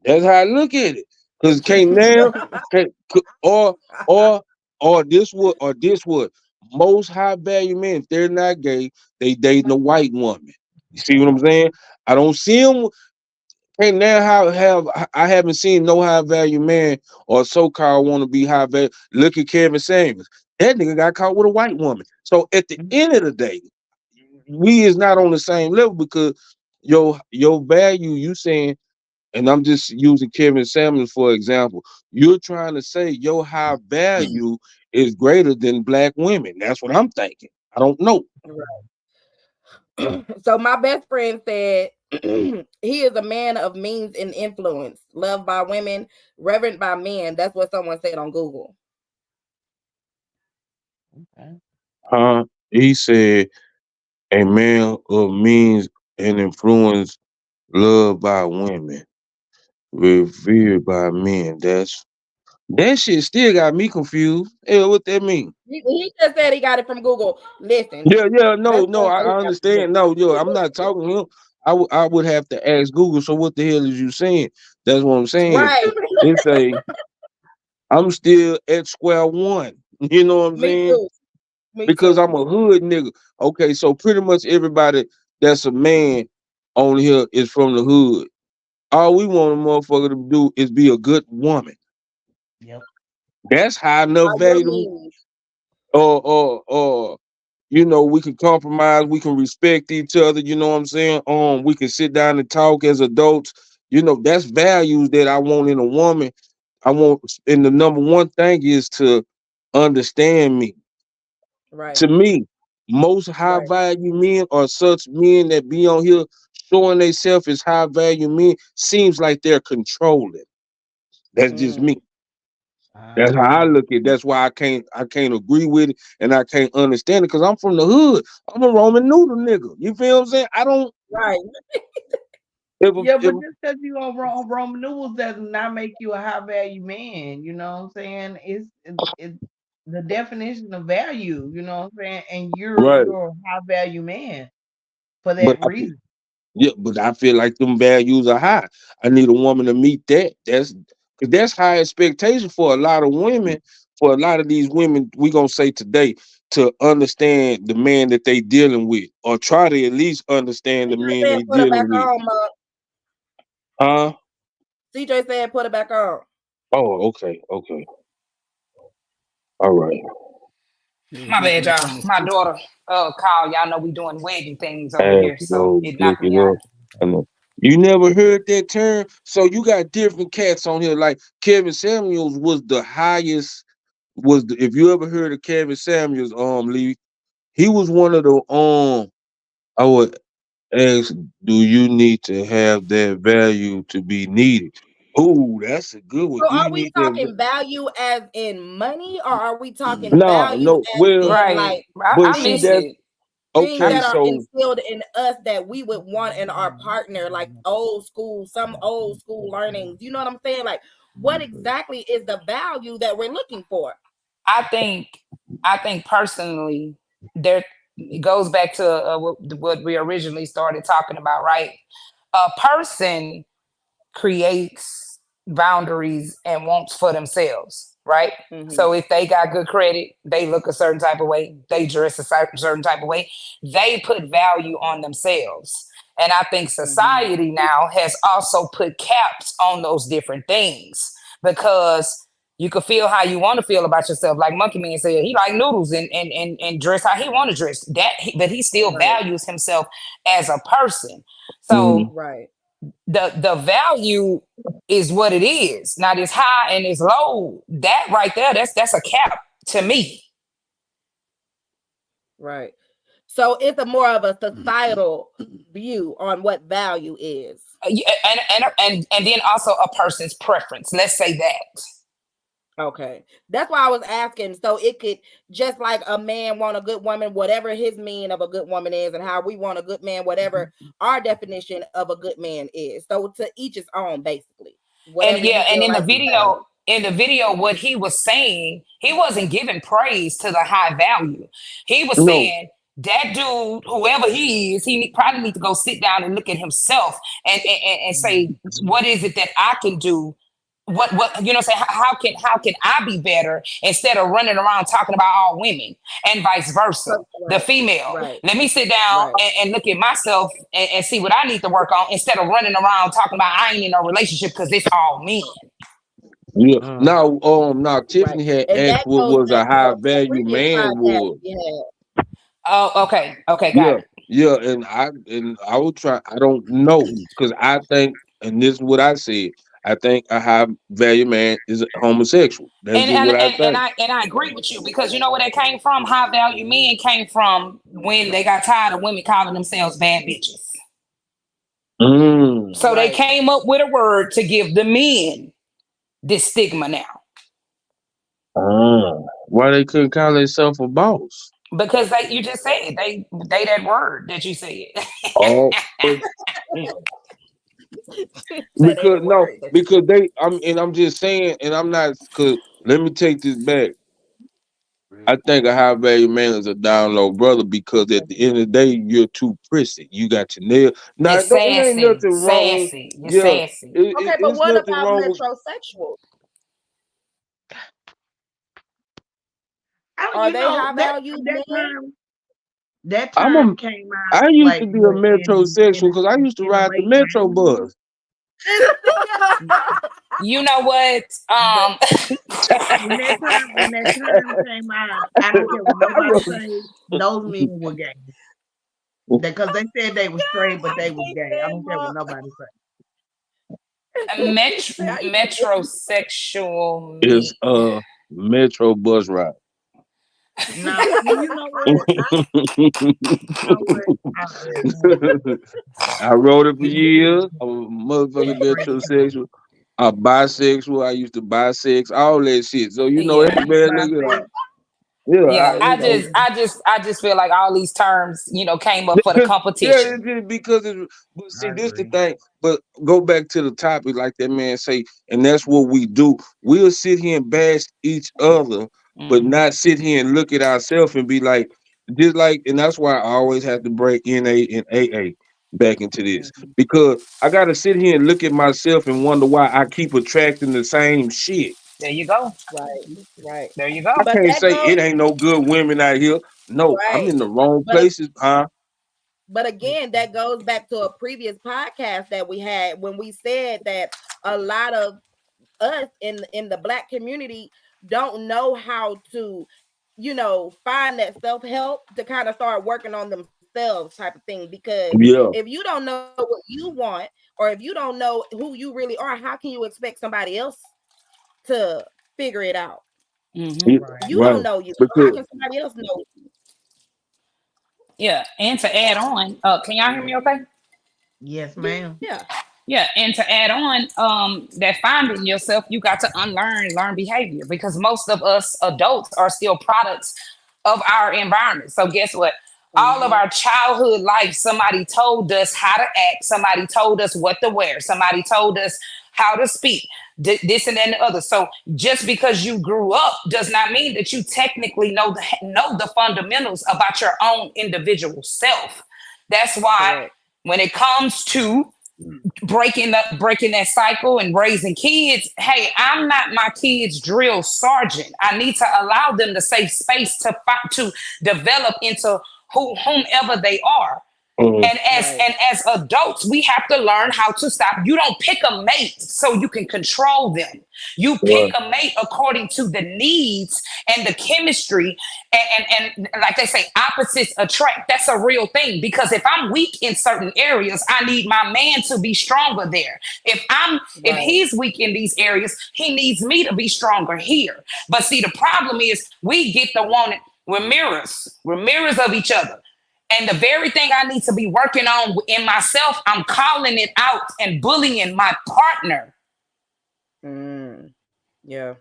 That's how I look at it. Cause can't now, or or or this would most high value men, if they're not gay, they dating a white woman. You see what I'm saying? I don't see them. Hey, now I haven't seen no high value man or so called want to be high value. Look at Kevin Samuels. That nigga got caught with a white woman. So at the end of the day, we is not on the same level because your value, you saying, and I'm just using Kevin Samuels for example. You're trying to say your high value is greater than black women. That's what I'm thinking. I don't know. Right. So my best friend said he is a man of means and influence, loved by women, revered by men. That's what someone said on Google. He said a man of means and influence, loved by women, revered by men. That shit still got me confused. Hey, what that mean? He just said he got it from Google. Listen. Yeah, no, I understand. No, I'm not talking to him. I would have to ask Google. So what the hell is you saying? That's what I'm saying. Right. It's I'm still at square one. You know what I'm Me saying? too. Me Because too. I'm a hood nigga. Okay, so pretty much everybody that's a man on here is from the hood. All we want a motherfucker to do is be a good woman. Yep. That's high enough By your value to me. means. Or we can compromise, we can respect each other, you know what I'm saying? We can sit down and talk as adults. That's values that I want in a woman. And the number one thing is to understand me. Right. To me, most high value men are such men that be on here showing themselves as high value men, seems like they're controlling. That's just me. That's how I look at it. That's why I can't agree with it and I can't understand it because I'm from the hood. I'm a Roman noodle nigga. You feel what I'm saying? I don't. Right. Yeah, but just because you on Roman noodles does not make you a high value man. You know what I'm saying? It's the definition of value. You know what I'm saying? And you're Right. a high value man for But that reason. but I feel like them values are high. I need a woman to meet that. That's high expectation for a lot of women. For a lot of these women, we gonna say today, to understand the man that they dealing with, or try to at least understand the CJ man said they put it back dealing with. on, Mom. Huh? CJ said put it back on. Oh, okay. All right. My bad, y'all. My daughter called. Y'all know we doing wedding things over Have here, to so go it pick knocked it me out. up. I know. You never heard that term? So you got different cats on here. Like Kevin Samuels was the highest. If you ever heard of Kevin Samuels, Lee, he was one of the I would ask, do you need to have that value to be needed? Oh, that's a good one. So Do are you we need that? talking value as in money, or are we talking value No. as Well, in Right. like but I see missed things that. it. things Okay, that are so instilled in us that we would want in our partner, like some old school learnings? You know what I'm saying? Like, what exactly is the value that we're looking for? I think personally, there it goes back to what we originally started talking about, right? A person creates boundaries and wants for themselves, right? So if they got good credit, they look a certain type of way, they dress a certain type of way, they put value on themselves. And I think society now has also put caps on those different things because you can feel how you want to feel about yourself. Like Monkey Man said, he like noodles and dress how he want to dress. But he still values himself as a person. So Right. the value is what it is. Now this high and this low, that right there, that's a cap to me. Right. So it's a more of a societal view on what value is. Yeah, and then also a person's preference. Let's say that. Okay, that's why I was asking. So it could, just like a man want a good woman, whatever his mean of a good woman is, and how we want a good man, whatever our definition of a good man is. So to each his own, basically. Whatever And yeah, you and feel in like the video, what he was saying, he wasn't giving praise to the high value. He was saying that dude, whoever he is, he probably need to go sit down and look at himself and say, what is it that I can do? What you know, say how can I be better instead of running around talking about all women, and vice versa. The female, let me sit down and look at myself and see what I need to work on instead of running around talking about I ain't in no relationship because it's all men. Yeah. Now Tiffany had asked what was a high value man was. Oh, okay, got it. Yeah, and I will try. I don't know because I think, and this is what I said. I think a high value man is homosexual. That's just what I think. And I agree with you because you know where that came from. High value men came from when they got tired of women calling themselves bad bitches. So they came up with a word to give the men this stigma now. Why they couldn't call themselves a boss? Because you just said they that word that you said. Because I'm just saying, and I'm not, because let me take this back. I think a high value man is a down low brother because at the end of the day, you're too prissy. You got your nail. Now, it ain't nothing wrong. You're sassy. Okay, but what about metrosexual? Are they high value men? That term came out. I used to be a metrosexual because I used to ride the metro bus. You know what? When that term came out, I don't care what nobody say. Those men were gay because they said they were straight, but they was gay. I don't care what nobody say. Metrosexual is a metro bus ride. No, you know what? I rode it for years. I was a motherfucking metrosexual. A bisexual. I used to bisex, all that shit. So you know, every bad nigga. I just feel like all these terms, you know, came up for the competition. Yeah, because but see, this the thing. But go back to the topic, like that man say, and that's what we do. We'll sit here and bash each other, but not sit here and look at ourselves and be like, just like, and that's why I always have to break NA and AA back into this. Because I gotta sit here and look at myself and wonder why I keep attracting the same shit. There you go. Right. There you go. I can't say it ain't no good women out here. No, I'm in the wrong places, huh? But again, that goes back to a previous podcast that we had when we said that a lot of us in the Black community don't know how to, you know, find that self-help to kind of start working on themselves type of thing. Because if you don't know what you want, or if you don't know who you really are, how can you expect somebody else to figure it out? You don't know you. How can somebody else know you? Yeah, and to add on, can y'all hear me okay? Yes, ma'am. Yeah, and to add on, that finding yourself, you got to learn behavior, because most of us adults are still products of our environment. So guess what? All of our childhood life, somebody told us how to act, somebody told us what to wear, somebody told us how to speak, this and that and the other. So just because you grew up does not mean that you technically know the fundamentals about your own individual self. That's why when it comes to breaking that cycle and raising kids, hey, I'm not my kids' drill sergeant. I need to allow them the safe space to develop into whomever they are. And as adults, we have to learn how to stop. You don't pick a mate so you can control them. You pick a mate according to the needs and the chemistry. And like they say, opposites attract. That's a real thing. Because if I'm weak in certain areas, I need my man to be stronger there. If he's weak in these areas, he needs me to be stronger here. But see, the problem is we get the one. We're mirrors. We're mirrors of each other. And the very thing I need to be working on in myself, I'm calling it out and bullying my partner. Yeah.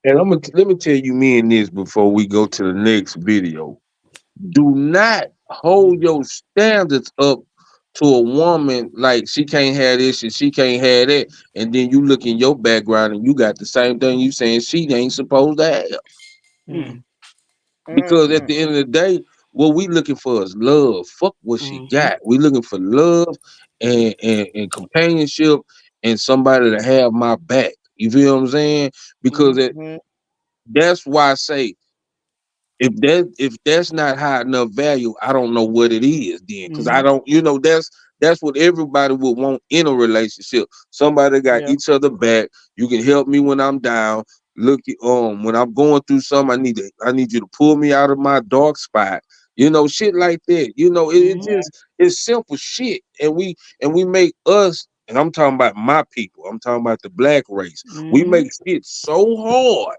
And let me tell you me and this before we go to the next video. Do not hold your standards up to a woman like she can't have this and she can't have that, and then you look in your background and you got the same thing you saying she ain't supposed to have. Because at the end of the day, what we looking for is love. Fuck what she got. We looking for love and companionship and somebody to have my back. You feel what I'm saying? Because that's why I say if that's not high enough value, I don't know what it is then. Because I don't, that's what everybody would want in a relationship. Somebody got each other back. You can help me when I'm down. Look, when I'm going through something, I need you to pull me out of my dark spot. Shit like that. It's simple shit. And we make us, and I'm talking about my people. I'm talking about the black race. We make shit so hard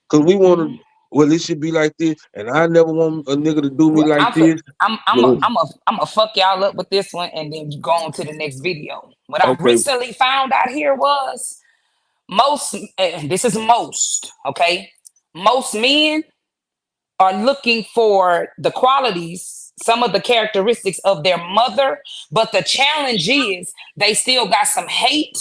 because we want to. Well, it should be like this, and I never want a nigga to do me like this. I'm gonna fuck y'all up with this one, and then go on to the next video. What I recently found out here was most. This is most, okay. Most men are looking for the qualities, some of the characteristics of their mother, but the challenge is they still got some hate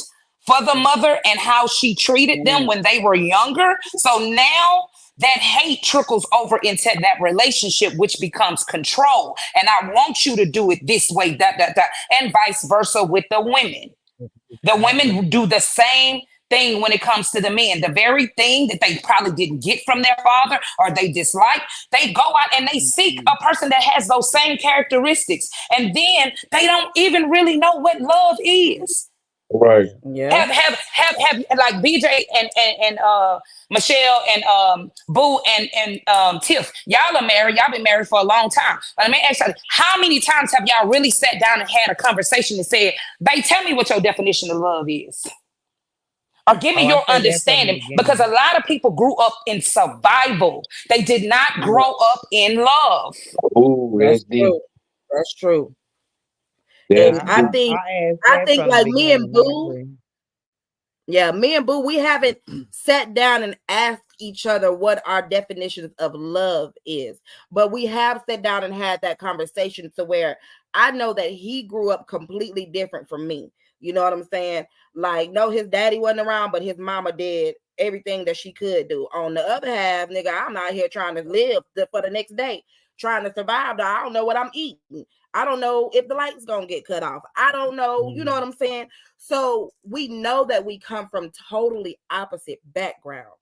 for the mother and how she treated them when they were younger. So now that hate trickles over into that relationship, which becomes control. And I want you to do it this way, and vice versa with the women. The women do the same thing when it comes to the men. The very thing that they probably didn't get from their father or they dislike, they go out and they seek a person that has those same characteristics. And then they don't even really know what love is. Right. Yeah. Have like BJ and Michelle and Boo and Tiff. Y'all are married. Y'all been married for a long time. But let me ask you, how many times have y'all really sat down and had a conversation and said, "Babe, tell me what your definition of love is"? Or give me your understanding, because a lot of people grew up in survival. They did not grow up in love. Oh, that's true. That's true. And I think like me and Boo, me and Boo, we haven't sat down and asked each other what our definitions of love is, but we have sat down and had that conversation to where I know that he grew up completely different from me. You know what I'm saying? Like, no, his daddy wasn't around, but his mama did everything that she could do. On the other half, nigga, I'm out here trying to live for the next day, trying to survive. I don't know what I'm eating. I don't know if the light's gonna get cut off. I don't know, you know what I'm saying? So we know that we come from totally opposite backgrounds.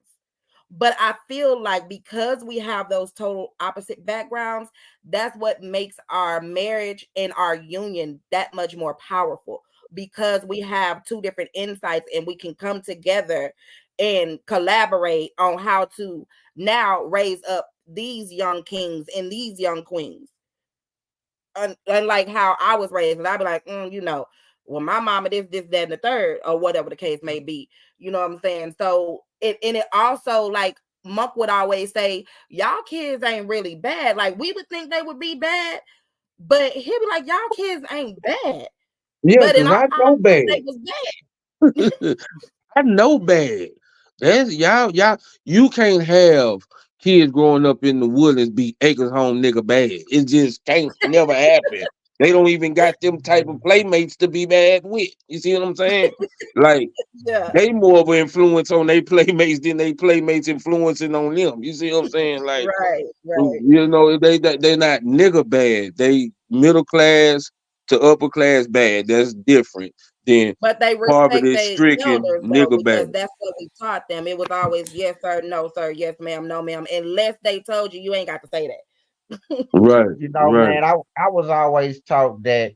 But I feel like because we have those total opposite backgrounds, that's what makes our marriage and our union that much more powerful, because we have two different insights and we can come together and collaborate on how to now raise up these young kings and these young queens. Unlike how I was raised, and I'd be like, well, my mama this, that, and the third, or whatever the case may be. You know what I'm saying? So it also, like Monk would always say, y'all kids ain't really bad. Like, we would think they would be bad, but he'd be like, y'all kids ain't bad. Yeah, but in because I know bad. they was bad. I know bad. That's y'all. You can't have kids growing up in the woodlands be acres home nigga bad. It just can't never happen. They don't even got them type of playmates to be bad with. You see what I'm saying? Like, they more of an influence on their playmates than they playmates influencing on them. You see what I'm saying? Like, right. They're not nigga bad. They middle class to upper class bad. That's different than but they respect poverty-stricken elders, nigga because bad. that's what we taught them. It was always yes sir, no sir, yes ma'am, no ma'am, unless they told you ain't got to say that. Right. Man, I was always taught that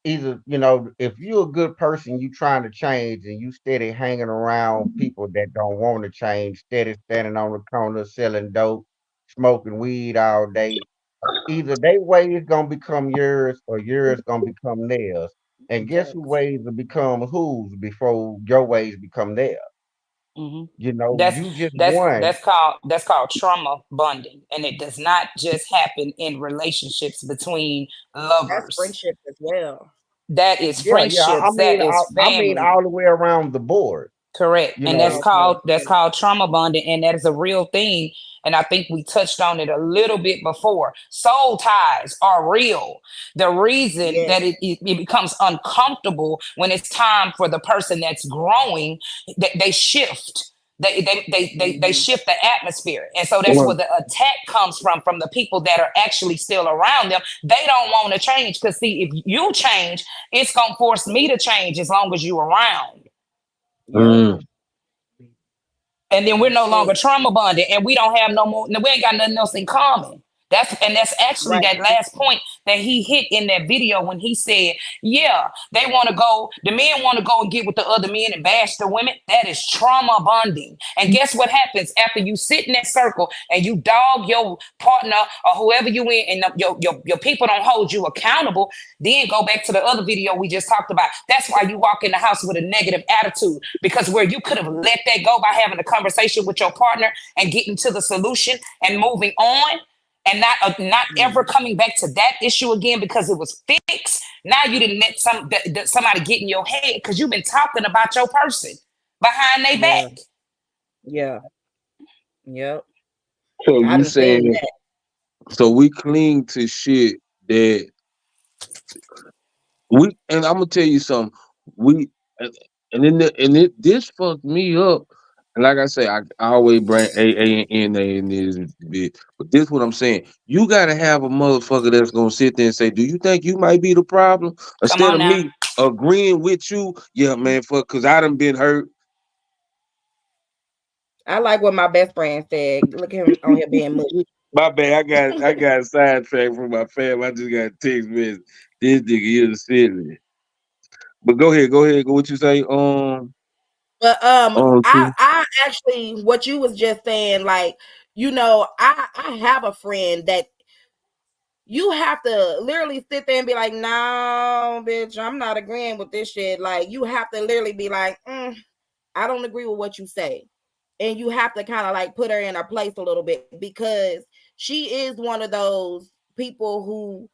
either, if you're a good person, you trying to change, and you steady hanging around people that don't want to change, steady standing on the corner selling dope, smoking weed all day, either their way is gonna become yours or yours gonna become theirs. And guess who ways will become whose before your ways become theirs? You know, That's you just won. that's called trauma bonding, and it does not just happen in relationships between That's lovers. friendship as well. That is Yeah. I friendships. That mean, is I mean, family. all the way around the board. Correct. You And know, that's called trauma bonding. And that is a real thing. And I think we touched on it a little bit before. Soul ties are real. The reason that it becomes uncomfortable when it's time for the person that's growing, they shift. They shift the atmosphere. And so that's where the attack comes from the people that are actually still around them. They don't want to change. Because see, if you change, it's gonna force me to change as long as you're around. And then we're no longer trauma bonded, and we don't have no more. We ain't got nothing else in common. That's actually that last point that he hit in that video when he said, "Yeah, they want to go. The men want to go and get with the other men and bash the women. That is trauma bonding." And guess what happens after you sit in that circle and you dog your partner or whoever you in, and your people don't hold you accountable? Then go back to the other video we just talked about. That's why you walk in the house with a negative attitude, because where you could have let that go by having a conversation with your partner and getting to the solution and moving on, and not ever coming back to that issue again because it was fixed. Now you didn't let somebody get in your head because you've been talking about your person behind their back. Yeah. Yep. So you saying, so we cling to shit that and I'm gonna tell you something. This fucked me up. And like I say, I always bring AA and NA in this bit. But this what I'm saying. You gotta have a motherfucker that's gonna sit there and say, "Do you think you might be the problem?" Instead of me agreeing with you, yeah, man, fuck, cause I done been hurt. I like what my best friend said. Look at him on here being mushy. My bad, I got sidetracked from my fam. I just got a text message. This nigga is silly. But go ahead. Go what you say? But I actually, what you was just saying, like, you know, I have a friend that you have to literally sit there and be like, no, bitch, I'm not agreeing with this shit. Like, you have to literally be like, I don't agree with what you say. And you have to kind of like put her in her place a little bit, because she is one of those people who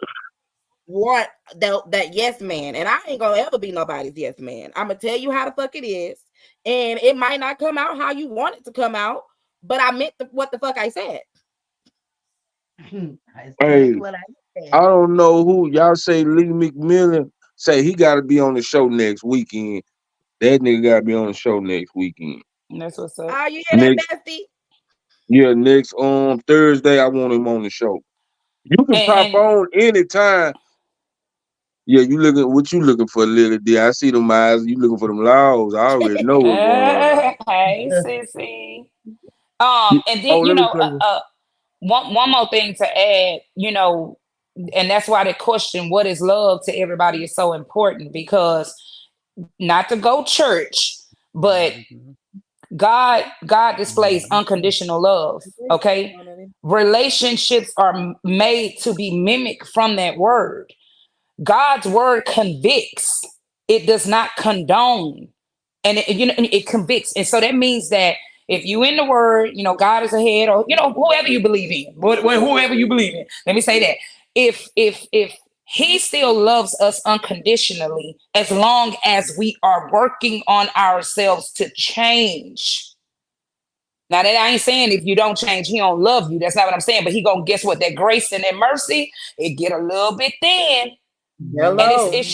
want that yes man. And I ain't gonna ever be nobody's yes man. I'm gonna tell you how the fuck it is. And it might not come out how you want it to come out, but I meant what the fuck I said. Hey, I don't know who y'all say Lee McMillan say he got to be on the show next weekend. That nigga got to be on the show next weekend. That's what's up. Oh, you hear that, Bestie? Yeah, next Thursday I want him on the show. You can pop on anytime. Yeah, you looking for, Lily D? I see them eyes. You looking for them laws? I already know what's going on. Hey, sissy. And then let me play one more thing to add, and that's why the question, what is love to everybody, is so important, because not to go church, but God displays unconditional love. Okay. Relationships are made to be mimicked from that word. God's word convicts. It does not condone. And it convicts. And so that means that if you in the word, God is ahead, or whoever you believe in, whoever you believe in. Let me say that. If he still loves us unconditionally, as long as we are working on ourselves to change. Now, that I ain't saying if you don't change, he don't love you. That's not what I'm saying. But he gonna, guess what? That grace and that mercy, it get a little bit thin. Hello, and it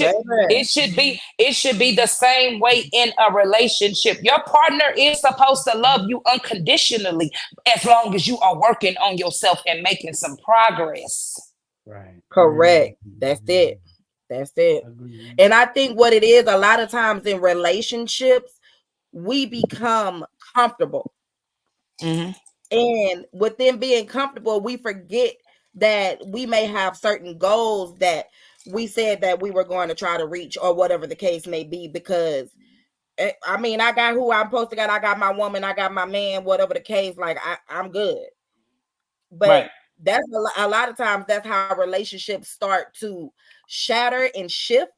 should be the same way in a relationship. Your partner is supposed to love you unconditionally, as long as you are working on yourself and making some progress. Right. Correct. That's it. And I think what it is, a lot of times in relationships, we become comfortable. And with them being comfortable, we forget that we may have certain goals that we said that we were going to try to reach, or whatever the case may be. Because I mean, I got who I'm supposed to got. I got my woman, I got my man, whatever the case. Like, I'm good. But that's a lot of times that's how relationships start to shatter and shift,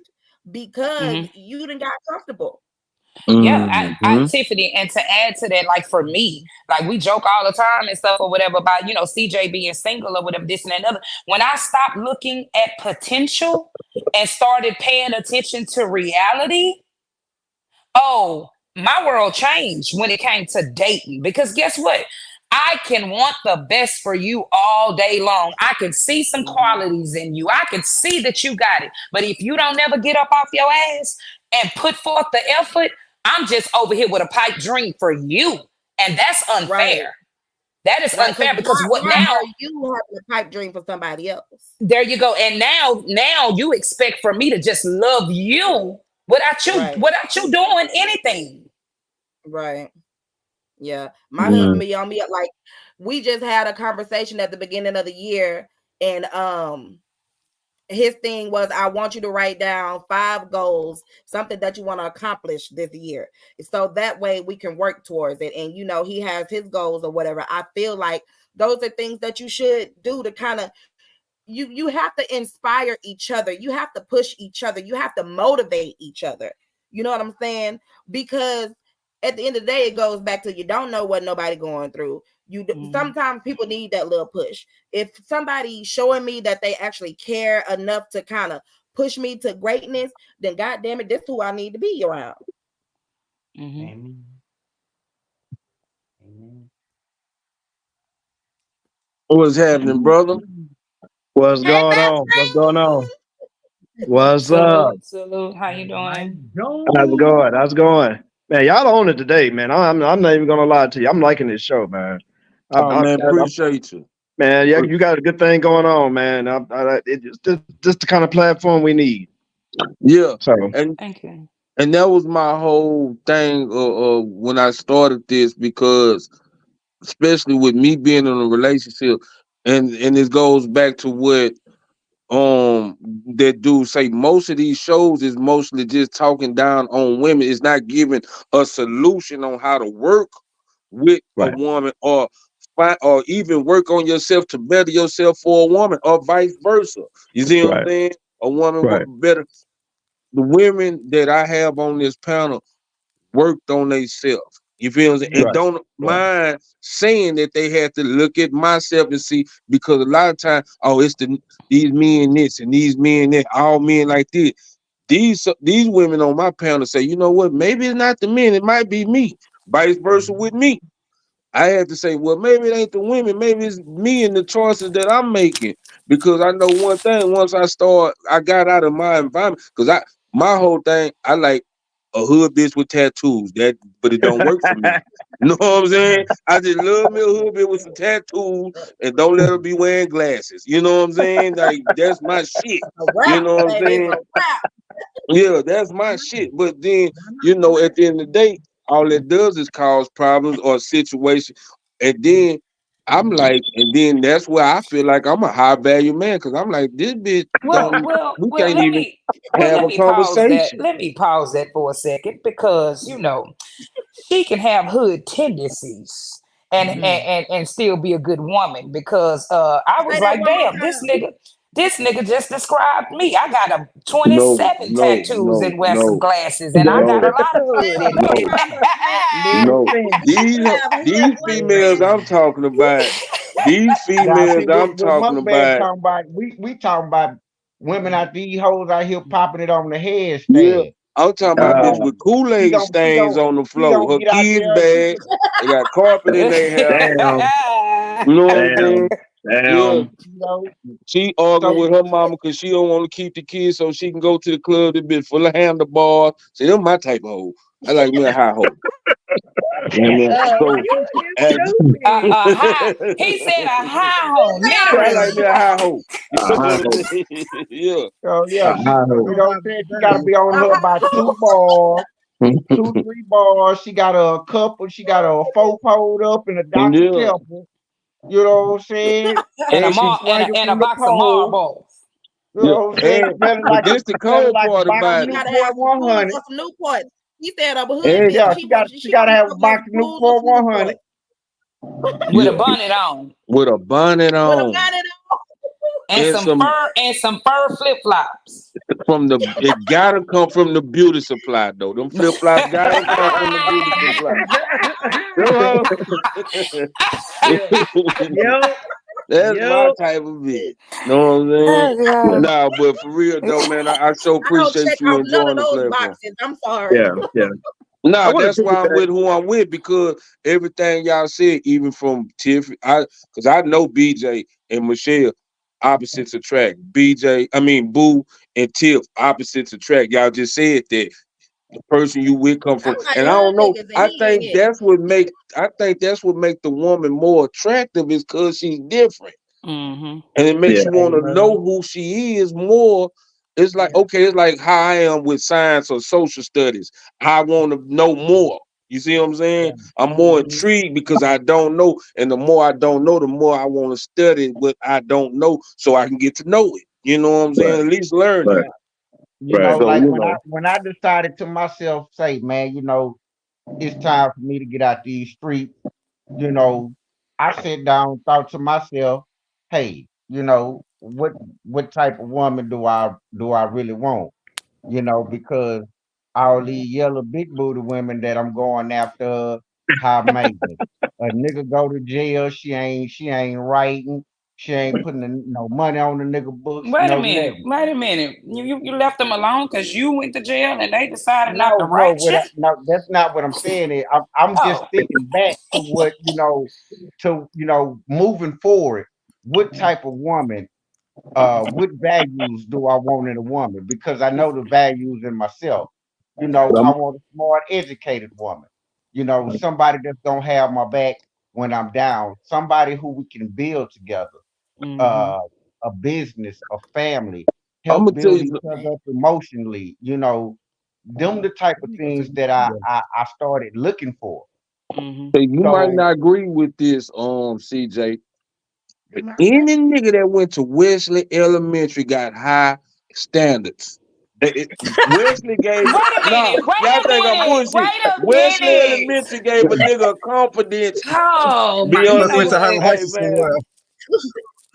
because you done got comfortable. Yeah, Mm-hmm. Tiffany, and to add to that, like for me, like we joke all the time and stuff or whatever about, CJ being single or whatever, this and that and other. When I stopped looking at potential and started paying attention to reality, oh, my world changed when it came to dating. Because guess what? I can want the best for you all day long. I can see some qualities in you. I can see that you got it. But if you don't never get up off your ass and put forth the effort, I'm just over here with a pipe dream for you. And that's unfair. Right. That is unfair because what why now? are you having a pipe dream for somebody else? There you go. And now you expect for me to just love you without you doing anything. Right. Yeah. My husband be on me like we just had a conversation at the beginning of the year, and his thing was, I want you to write down 5 goals, something that you want to accomplish this year. So that way we can work towards it. And he has his goals or whatever. I feel like those are things that you should do to kind of you have to inspire each other. You have to push each other. You have to motivate each other. You know what I'm saying? Because at the end of the day, it goes back to you don't know what nobody going through. Sometimes people need that little push. If somebody showing me that they actually care enough to kind of push me to greatness, then God damn it, this is who I need to be around. Amen. Amen. What's happening, brother? What's going on? What's going on? What's up? Salute. How you doing? How's it going? How's it going? Man, y'all own it today, man. I'm not even gonna lie to you. I'm liking this show, man. Oh man, appreciate you. Man, yeah, you got a good thing going on, man. It's just the kind of platform we need. Yeah. So and thank you. And that was my whole thing when I started this, because especially with me being in a relationship, and this goes back to what that dude say, most of these shows is mostly just talking down on women. It's not giving a solution on how to work with a woman or even work on yourself to better yourself for a woman, or vice versa. You see what I'm saying? A woman better. The women that I have on this panel worked on themselves. You feel me? And don't mind saying that they had to look at myself and see, because a lot of times, it's these men this and these men that, all men like this. These women on my panel say, you know what? Maybe it's not the men, it might be me. Vice versa with me. I had to say, well, maybe it ain't the women, maybe it's me and the choices that I'm making. Because I know one thing, once I got out of my environment, because my whole thing, I like a hood bitch with tattoos, but it don't work for me. You know what I'm saying? I just love me a hood bitch with some tattoos, and don't let her be wearing glasses. You know what I'm saying? Like, that's my shit. You know what I'm saying? Yeah, that's my shit. But then, at the end of the day, all it does is cause problems or situations. And then I'm like, and then that's where I feel like I'm a high value man, because I'm like, this bitch we can't even have a conversation. Let me pause that for a second, because she can have hood tendencies and still be a good woman, because I was like, damn, this nigga just described me. I got a 27 tattoos and wear some glasses, and I got a lot of hood in me. No, these females I'm talking about. These females I'm talking about. We talking about women out these hoes out here popping it on the headstand. Yeah, I'm talking about bitch with Kool-Aid stains on the floor. Her kids bad. They got carpet in their hair. Damn. You know what I'm saying? Damn. Yeah. She arguing with her mama because she don't want to keep the kids so she can go to the club. This bitch full of handlebars. See, them my type of hoe. I like me a high hoe. He said a high hoe. I like me a high hoe. Yeah. Oh yeah. She gotta be on her by 2 bars, 2-3 bars. She got a couple. She got a 4 pulled up in a Dr. Pepper. You know what I'm saying? And a box of marbles. You know what I'm saying? But this the cold part about it. You gotta have some Newport. He said I'm a hood bitch. Yeah, she gotta have a box of Newport 100. With a bonnet on. With a bonnet on. And some fur flip-flops. It gotta come from the beauty supply though. Them flip flops gotta come from the beauty supply. Yep. That's my type of bitch. Know what I'm saying? Oh, God. Nah, but for real though, man, I so I don't appreciate check you off none of enjoying the those platform. boxes. I'm sorry. Yeah. I Nah, want to that's why I'm piggyback. with who I'm with because everything y'all said, even from Tiffany, because I know BJ and Michelle opposites attract. Boo and Tiff opposites attract. Y'all just said that the person you with come from, I'm like and I hood don't know. niggas, and I he ain't think it. that's what make. I think that's what make the woman more attractive is because she's different. And it makes Yeah. you want to know who she is more. It's like, okay, it's like how I am with science or social studies. I want to know more. You see what I'm saying? I'm more intrigued because I don't know. And the more I don't know, the more I want to study what I don't know so I can get to know it. You know what I'm saying? At least learn it. Right. You know, So, like you when I know. when I decided to myself, say, man, it's time for me to get out these streets. You know, I sat down and thought to myself, hey, what type of woman do I really want? Because all these yellow big booty women that I'm going after, high maintenance. A nigga go to jail, she ain't writing, she ain't putting no money on the nigga books, Wait a no minute. nothing. Wait a minute. You left them alone because you went to jail and they decided not to No, no, write you? no, that's not what I'm saying. I'm just Oh. thinking back to what moving forward. What type of woman? What values do I want in a woman? Because I know the values in myself. I want a smart, educated woman. Somebody that's gonna have my back when I'm down. Somebody who we can build together. Uh, a business, a family, I'm help gonna tell build you each something. other up emotionally. Them the type of things that I started looking for. You might So not agree with this, CJ. But any nigga that went to Wesley Elementary got high standards. Wesley gave Wait a no, minute. Wait y'all a think I'm minute. bullshit. Wait a Wesley minute. Elementary gave a nigga confidence Oh, She beyond must know went to nigga. what? Highland High Hey School man, somewhere.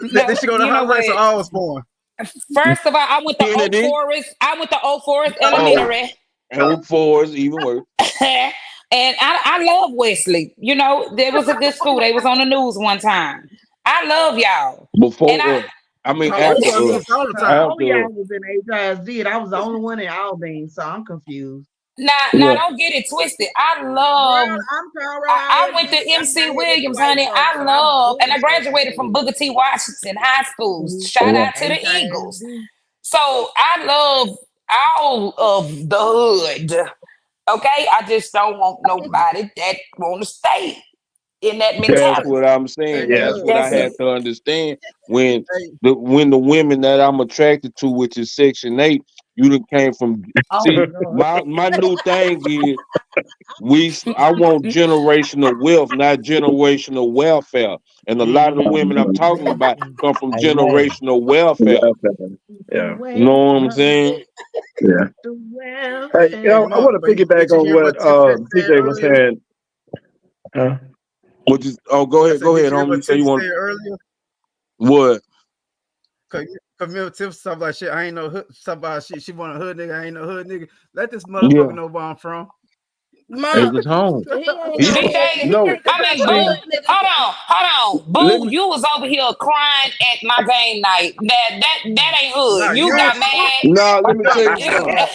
No, Then she go to you know Highland High what? School. I was born. First of all, I went to Oak Kennedy. Forest. I went to Oak Forest Oh, Elementary. and four is even worse. And I love Wesley. There was a good school. They was on the news one time. I love y'all. And Before us. I mean I Both was after of on the us. news y'all, all the time. both of After us. y'all was in HISD. I was the only one in Albany, so I'm confused. now Yeah. don't get it twisted. I Girl, love I'm I Conrad went to ISD. I'm MC right here with the Williams, white honey. folks, so I'm And I fully fucking graduated from serious. Booker T. Washington High School. Shout Yeah. out to the Eagles. HISD. So I love all of the hood. Okay, I just don't want nobody that want to stay in that That's mentality. what I'm In saying. the Yeah. That's what hood. I That's had it. to understand when Hey, the women that I'm attracted to, which is Section 8, you done came from. Oh See, Lord. my new thing is I want generational wealth, not generational welfare. And a lot of the women I'm talking about come from amen. generational welfare. The Yeah. You know what I'm welfare, saying? Yeah. the Hey, hey, welfare. I Mark, want to piggyback but you on hear what what Tiff said TJ was earlier? saying. Huh? Which is go I ahead, said, did you hear homie. what You say Tiff you want said earlier? what? Cause remember Tiff was talking about shit. I ain't no hood. Talking about shit. She want a hood nigga. I ain't no hood nigga. Let this Yeah, motherfucker know where I'm from. it Mark, was home. he ain't He no BJ, hood nigga. no. He talking about Boo, what See, hood nigga. hold on. let Boo, me. you was over here crying at my game night. That ain't Nah, hood. You you. got mad. Nah, let me Nah, tell you something.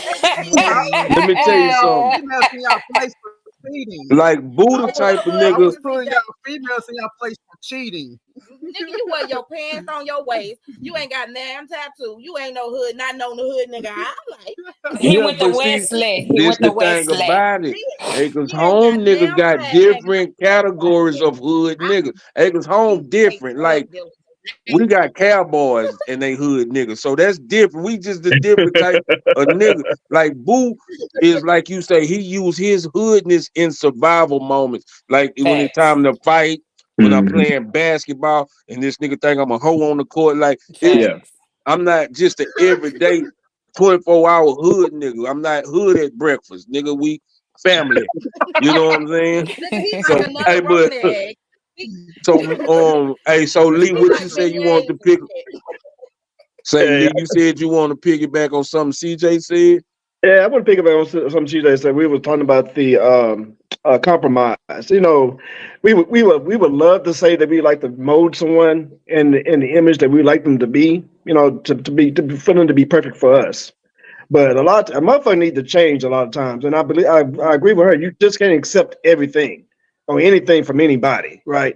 Let me tell you something. females in y'all place for cheating. Like Buddha type of I nigga. was putting y'all females in y'all place for cheating. Nigga, you wear your pants on your waist. You ain't got damn tattoo. You ain't no hood, not know the hood nigga I like. He Yeah, went to but see, Wesley. He this went to the thing Wesley. about it. Acres He ain't got home niggas damn got flag hanging different out. categories of hood niggas. Acres home different. Like we got cowboys and they hood niggas. So that's different. We just the different type of nigga. Like Boo is like you say, he use his hoodness in survival moments. Like when it's Facts. time to fight, when I'm Mhm. playing basketball, and this nigga think I'm a hoe on the court. Like it's Yeah. Facts. I'm not just an everyday 24-hour hood nigga. I'm not hood at breakfast. Nigga, we family. You know what I'm saying? Nigga, he like So another hey, but Roman egg. so hey, so Lee, That's what He you bullshit like say though. Penny you want eggs to and pick? shit. Say, Yeah, Lee, you said you want to piggyback on something CJ said. yeah, I want to pick up on some TJ said. We were talking about the compromise. We would love to say that we like to mold someone in the image that we like them to be. For them to be perfect for us. But a motherfucker need to change a lot of times, and I agree with her. You just can't accept everything or anything from anybody, right?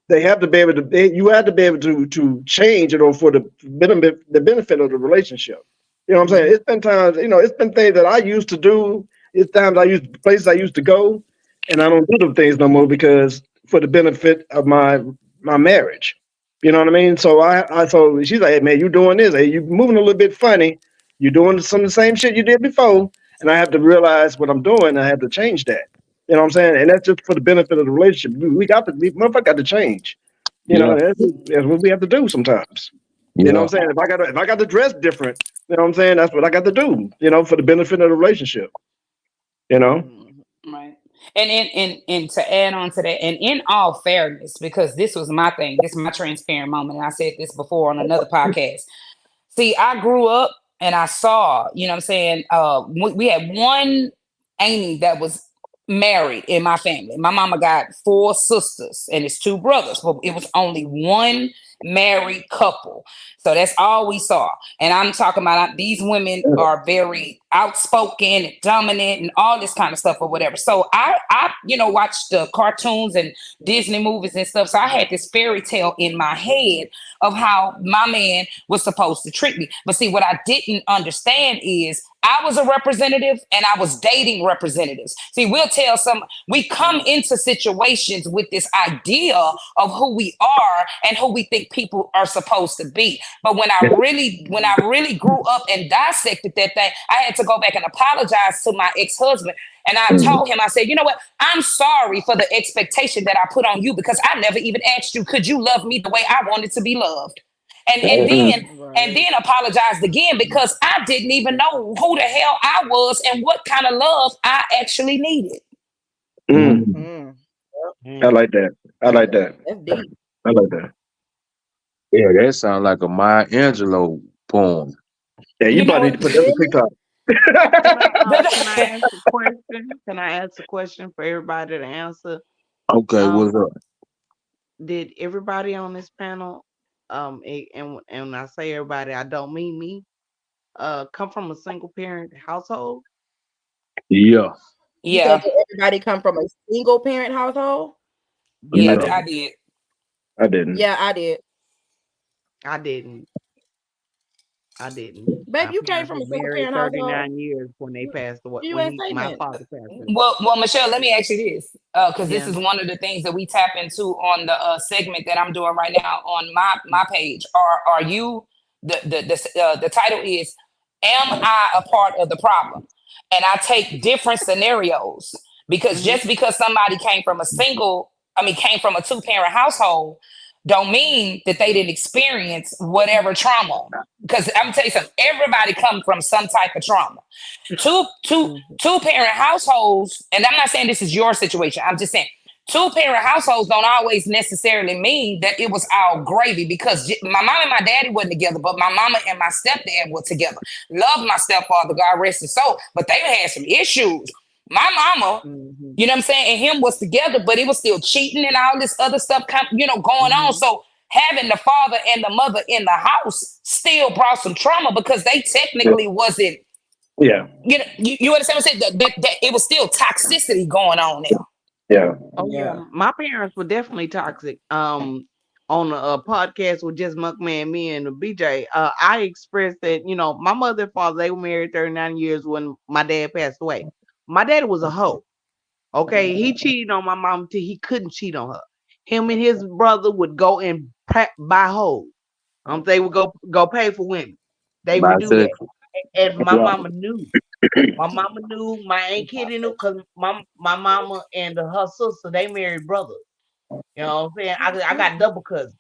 They have to be able to. You have to be able to change it or for the benefit of the relationship. You know what I'm saying? It's been times, it's been things that I used to do. It's times places I used to go, and I don't do them things no more because for the benefit of my marriage. You know what I mean? So so she's like, hey man, you doing this? Hey, you moving a little bit funny. You're doing some of the same shit you did before, and I have to realize what I'm doing. I have to change that. You know what I'm saying? And that's just for the benefit of the relationship. We motherfucker got to change. Yeah, That's what we have to do sometimes. You know yeah, what I'm saying? If I got to dress different, you know what I'm saying? That's what I got to do. For the benefit of the relationship. You know. Right. And to add on to that, and in all fairness, because this was my thing, this is my transparent moment, and I said this before on another podcast. See, I grew up and I saw, you know what I'm saying? We had one Amy that was married in my family. My mama got 4 sisters and it's 2 brothers, but it was only one married couple. So that's all we saw. And I'm talking about these women are very outspoken and dominant and all this kind of stuff or whatever. So I watched the cartoons and Disney movies and stuff. So I had this fairy tale in my head of how my man was supposed to treat me. But see, what I didn't understand is I was a representative and I was dating representatives. See, we come into situations with this idea of who we are and who we think people are supposed to be. But when I really grew up and dissected that thing, I had to go back and apologize to my ex-husband. And I told him, I said, you know what? I'm sorry for the expectation that I put on you because I never even asked you, could you love me the way I wanted to be loved? And then apologized again because I didn't even know who the hell I was and what kind of love I actually needed. I like that. I like that. That's deep. I like that. Yeah, that sounds like a Maya Angelou poem. Yeah, you probably need to put that on TikTok. Can I ask a question? Can I ask a question for everybody to answer? Okay, what's up? Did everybody on this panel, and when I say everybody, I don't mean me, come from a single parent household? Yeah. You said that everybody come from a single parent household? Yeah, I did. I didn't. Yeah, I did. I didn't. Babe, you came from a single married parent household. 39 years when they passed away. You When ain't say my nothing. father passed away. Well, Michelle, let me ask you this, because this Yeah. is one of the things that we tap into on the segment that I'm doing right now on my page. Are you the title is "Am I a part of the problem?" And I take different scenarios because just because somebody came from a 2-parent household, don't mean that they didn't experience whatever trauma. Because I'm gonna tell you something, everybody comes from some type of trauma. Two-parent households, and I'm not saying this is your situation. I'm just saying 2-parent households don't always necessarily mean that it was all gravy because my mom and my daddy wasn't together, but my mama and my stepdad were together. Love my stepfather, God rest his soul, but they had some issues. My mama, you know what I'm saying, and him was together, but it was still cheating and all this other stuff, going on. So having the father and the mother in the house still brought some trauma because they technically wasn't. Yeah. You understand what I'm saying? That it was still toxicity going on there. Yeah. Oh yeah. My parents were definitely toxic. On a podcast with just Muckman, me and the BJ, I expressed that, my mother and father, they were married 39 years when my dad passed away. My daddy was a hoe. Okay. He cheated on my mom till he couldn't cheat on her. Him and his brother would go and buy hoes. They would go pay for women. They would do that. And my mama knew. My mama knew, my Aunt Kitty knew, because my mama and her sister, they married brothers. You know what I'm saying? I got double cousins.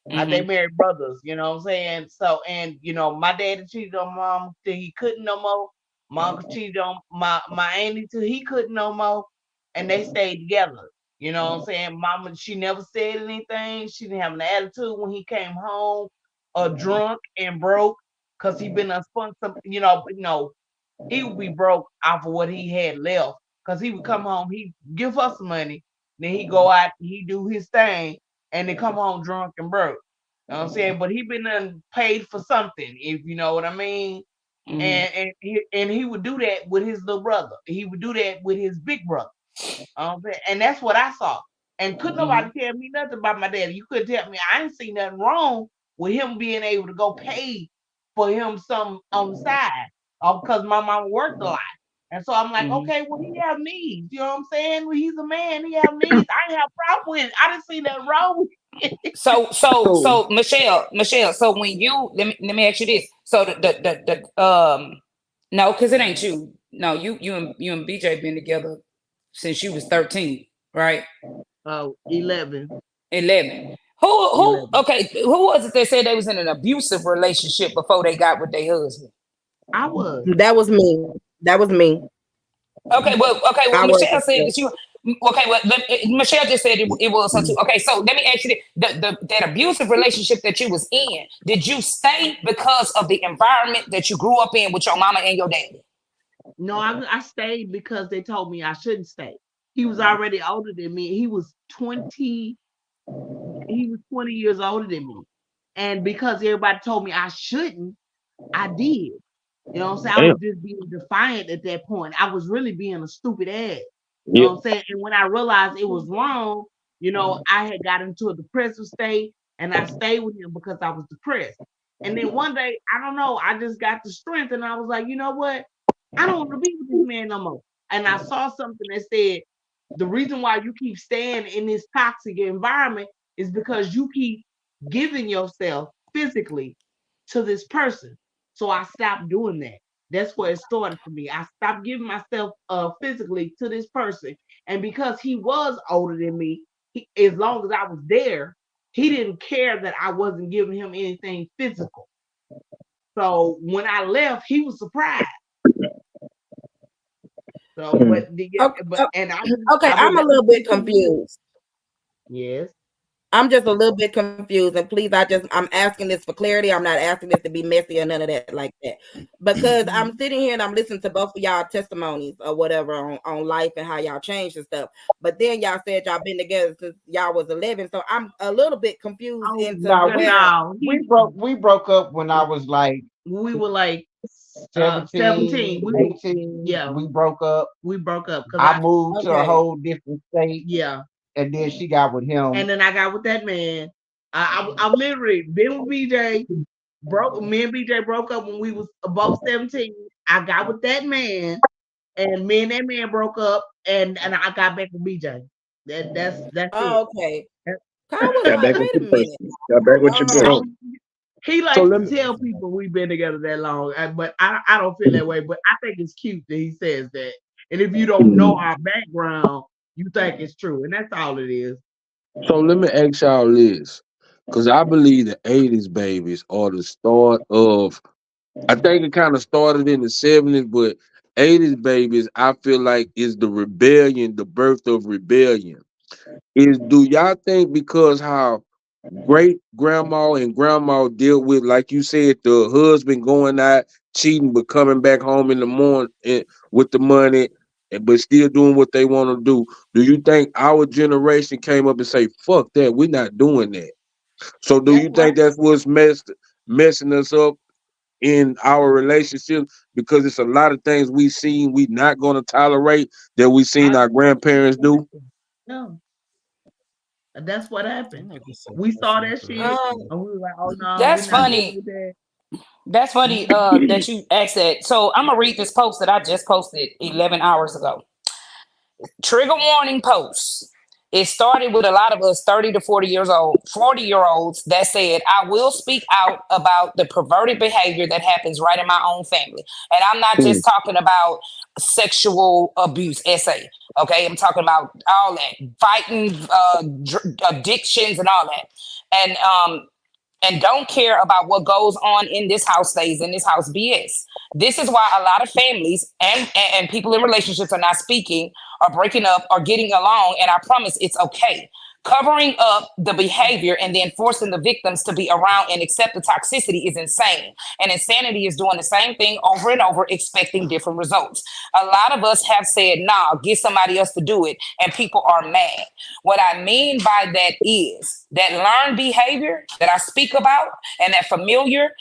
They married brothers, you know what I'm saying? So, and, my daddy cheated on mom till he couldn't no more. My uncle cheated on my auntie till he couldn't no more. And they stayed together. You know what I'm saying? Mama, she never said anything. She didn't have an attitude when he came home drunk and broke. because he been spun some, he would be broke off of what he had left. Because he would come home, he give us some money, then he go out, he do his thing, and then come home drunk and broke. You know what I'm saying? But he been paid for something, if you know what I mean. And he would do that with his little brother. He would do that with his big brother. And that's what I saw. And couldn't nobody tell me nothing about my daddy. You couldn't tell me. I didn't see nothing wrong with him being able to go pay for him some on the side, because my mom worked a lot. And so I'm like, okay, well, he have needs. You know what I'm saying? Well, he's a man. He have needs. I ain't have a problem with it. I didn't see nothing wrong with it. So Michelle. So when you let me ask you this. So no, because it ain't you. No, you and BJ been together since you was 13, right? 11. 11. Who? Okay, who was it that said they was in an abusive relationship before they got with their husband? I was. That was me. Okay, well, Michelle said that you. Okay, well, Michelle just said it was her too. Okay, so let me ask you that abusive relationship that you was in. Did you stay because of the environment that you grew up in with your mama and your daddy? No, I stayed because they told me I shouldn't stay. He was already older than me. He was 20 years older than me. And because everybody told me I shouldn't, I did. You know what I'm saying? I was just being defiant at that point. I was really being a stupid ass. You know what I'm saying? And when I realized it was wrong, I had got into a depressive state, and I stayed with him because I was depressed. And then one day, I don't know, I just got the strength, and I was like, you know what? I don't want to be with this man no more. And I saw something that said, the reason why you keep staying in this toxic environment is because you keep giving yourself physically to this person. So I stopped doing that. That's where it started for me. I stopped giving myself physically to this person. And because he was older than me, as long as I was there, he didn't care that I wasn't giving him anything physical. So when I left, he was surprised. So, I'm a little bit confused. Yes. I'm just a little bit confused, and please, I'm asking this for clarity. I'm not asking this to be messy or none of that like that, because I'm sitting here and I'm listening to both of y'all testimonies or whatever on life and how y'all changed and stuff. But then y'all said y'all been together since y'all was 11, so I'm a little bit confused. We broke up when I was like, we were like 17, 18. Yeah, we broke up. I moved to a whole different state. Yeah. And then she got with him. And then I got with that man. I literally been with BJ. Me and BJ broke up when we was above 17. I got with that man, and me and that man broke up, and I got back with BJ. That's it. Okay. Got back with your person. Got back with your person. He likes to tell people we've been together that long, but I don't feel that way. But I think it's cute that he says that. And if you don't know our background, you think it's true, and that's all it is. So let me ask y'all this, because I believe the 80s babies are the start of, I think it kind of started in the 70s, but 80s babies, I feel like is the rebellion, the birth of rebellion. Do y'all think because how great grandma and grandma deal with, like you said, the husband going out cheating but coming back home in the morning with the money, but still doing what they want to do you think our generation came up and say, fuck that, we're not doing that? So do you think that's what's messing us up in our relationship, because it's a lot of things we seen we not going to tolerate that we seen our grandparents do? No. That's what happened. We saw that shit, and we were like, "Oh no, That's funny. That's funny that you asked that. So I'm gonna read this post that I just posted 11 hours ago. Trigger warning post. It started with a lot of us 30 to 40-year-olds that said, I will speak out about the perverted behavior that happens right in my own family. And I'm not just talking about sexual abuse, essay. Okay, I'm talking about all that, fighting, addictions and all that. And don't care about what goes on in this house stays in this house BS. This is why a lot of families and people in relationships are not speaking, are breaking up, or getting along. And I promise it's okay. Covering up the behavior and then forcing the victims to be around and accept the toxicity is insane. And insanity is doing the same thing over and over, expecting different results. A lot of us have said, nah, get somebody else to do it, and people are mad. What I mean by that is that learned behavior that I speak about and that familiarity,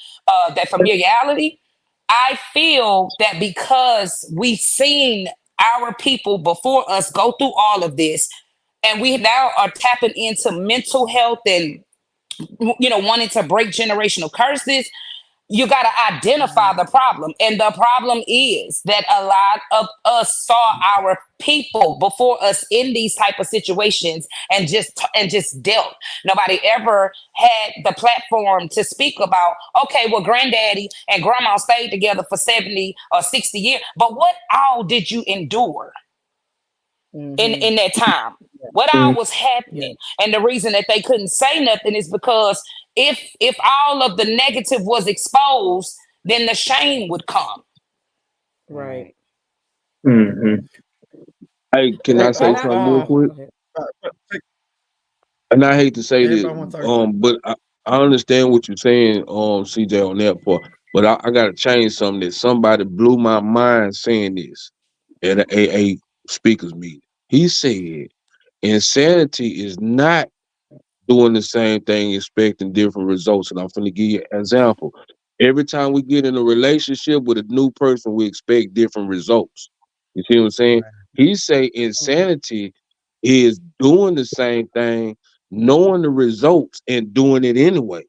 I feel that because we've seen our people before us go through all of this, and we now are tapping into mental health and wanting to break generational curses, you got to identify the problem. And the problem is that a lot of us saw our people before us in these type of situations and just dealt. Nobody ever had the platform to speak about, okay, well, granddaddy and grandma stayed together for 70 or 60 years, but what all did you endure in that time? What all was happening? And the reason that they couldn't say nothing is because if all of the negative was exposed, then the shame would come. Right. Hey, can I say something real quick? And I hate to say this, but I understand what you're saying, CJ, on that part. But I got to change something that somebody blew my mind saying this at an AA speakers meeting. He said, insanity is not doing the same thing, expecting different results. And I'm going to give you an example. Every time we get in a relationship with a new person, we expect different results. You see what I'm saying? He say insanity is doing the same thing, knowing the results and doing it anyway.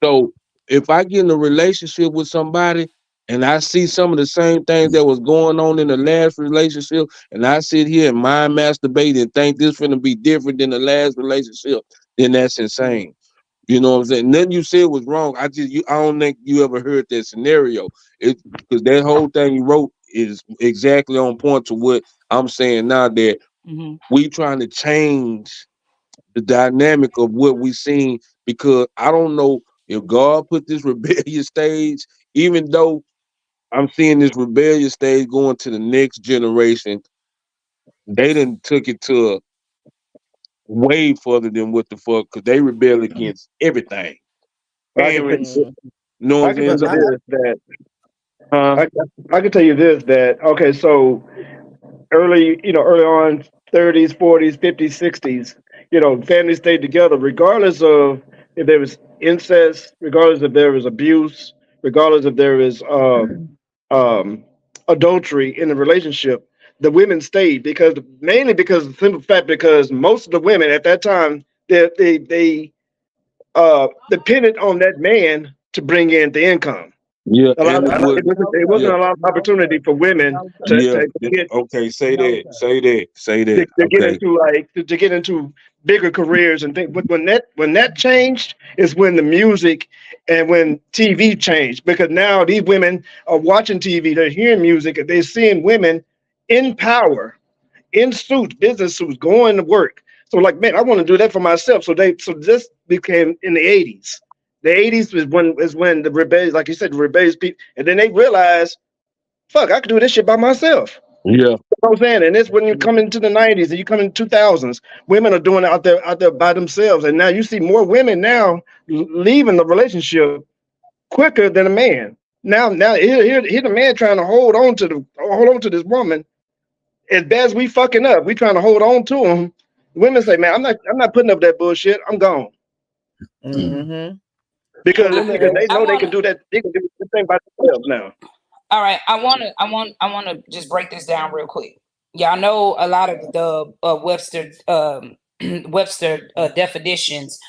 So if I get in a relationship with somebody and I see some of the same things that was going on in the last relationship, and I sit here and mind masturbate and think this finna be different than the last relationship, then that's insane. You know what I'm saying? Nothing you said was wrong. I don't think you ever heard that scenario. It because that whole thing you wrote is exactly on point to what I'm saying now, that we trying to change the dynamic of what we seen, because I don't know if God put this rebellious stage, even though I'm seeing this rebellious stage going to the next generation, they done took it to way further than what the fuck, because they rebel against everything. Parents, you know what I'm saying? I can tell you this, that okay, so early on, 30s, 40s, 50s, 60s, families stayed together regardless of if there was incest, regardless if there was abuse, regardless if there was adultery in the relationship. The women stayed mainly because of the simple fact, because most of the women at that time, they depended on that man to bring in the income. Yeah, It wasn't a lot of opportunity for women to get. Okay, say that. To get into bigger careers and things. But when that changed is when the music and when TV changed, because now these women are watching TV, they're hearing music, they're seeing women in power, in suits, business suits, going to work. So like, man, I want to do that for myself. So this became in the 80s. The 80s is when the rebellious, like you said, the rebellious people, and then they realized, fuck, I could do this shit by myself. Yeah. You know what I'm saying? And it's when you come into the 90s and you come into 2000s, women are doing it out there by themselves. And now you see more women now leaving the relationship quicker than a man. Now here the man trying to hold on to this woman. As bad as we fucking up, we trying to hold on to him. Women say, man, I'm not putting up that bullshit. I'm gone. Because they know they can do that. They can do the thing by themselves now. All right, I want to just break this down real quick. Y'all know a lot of the Webster definitions.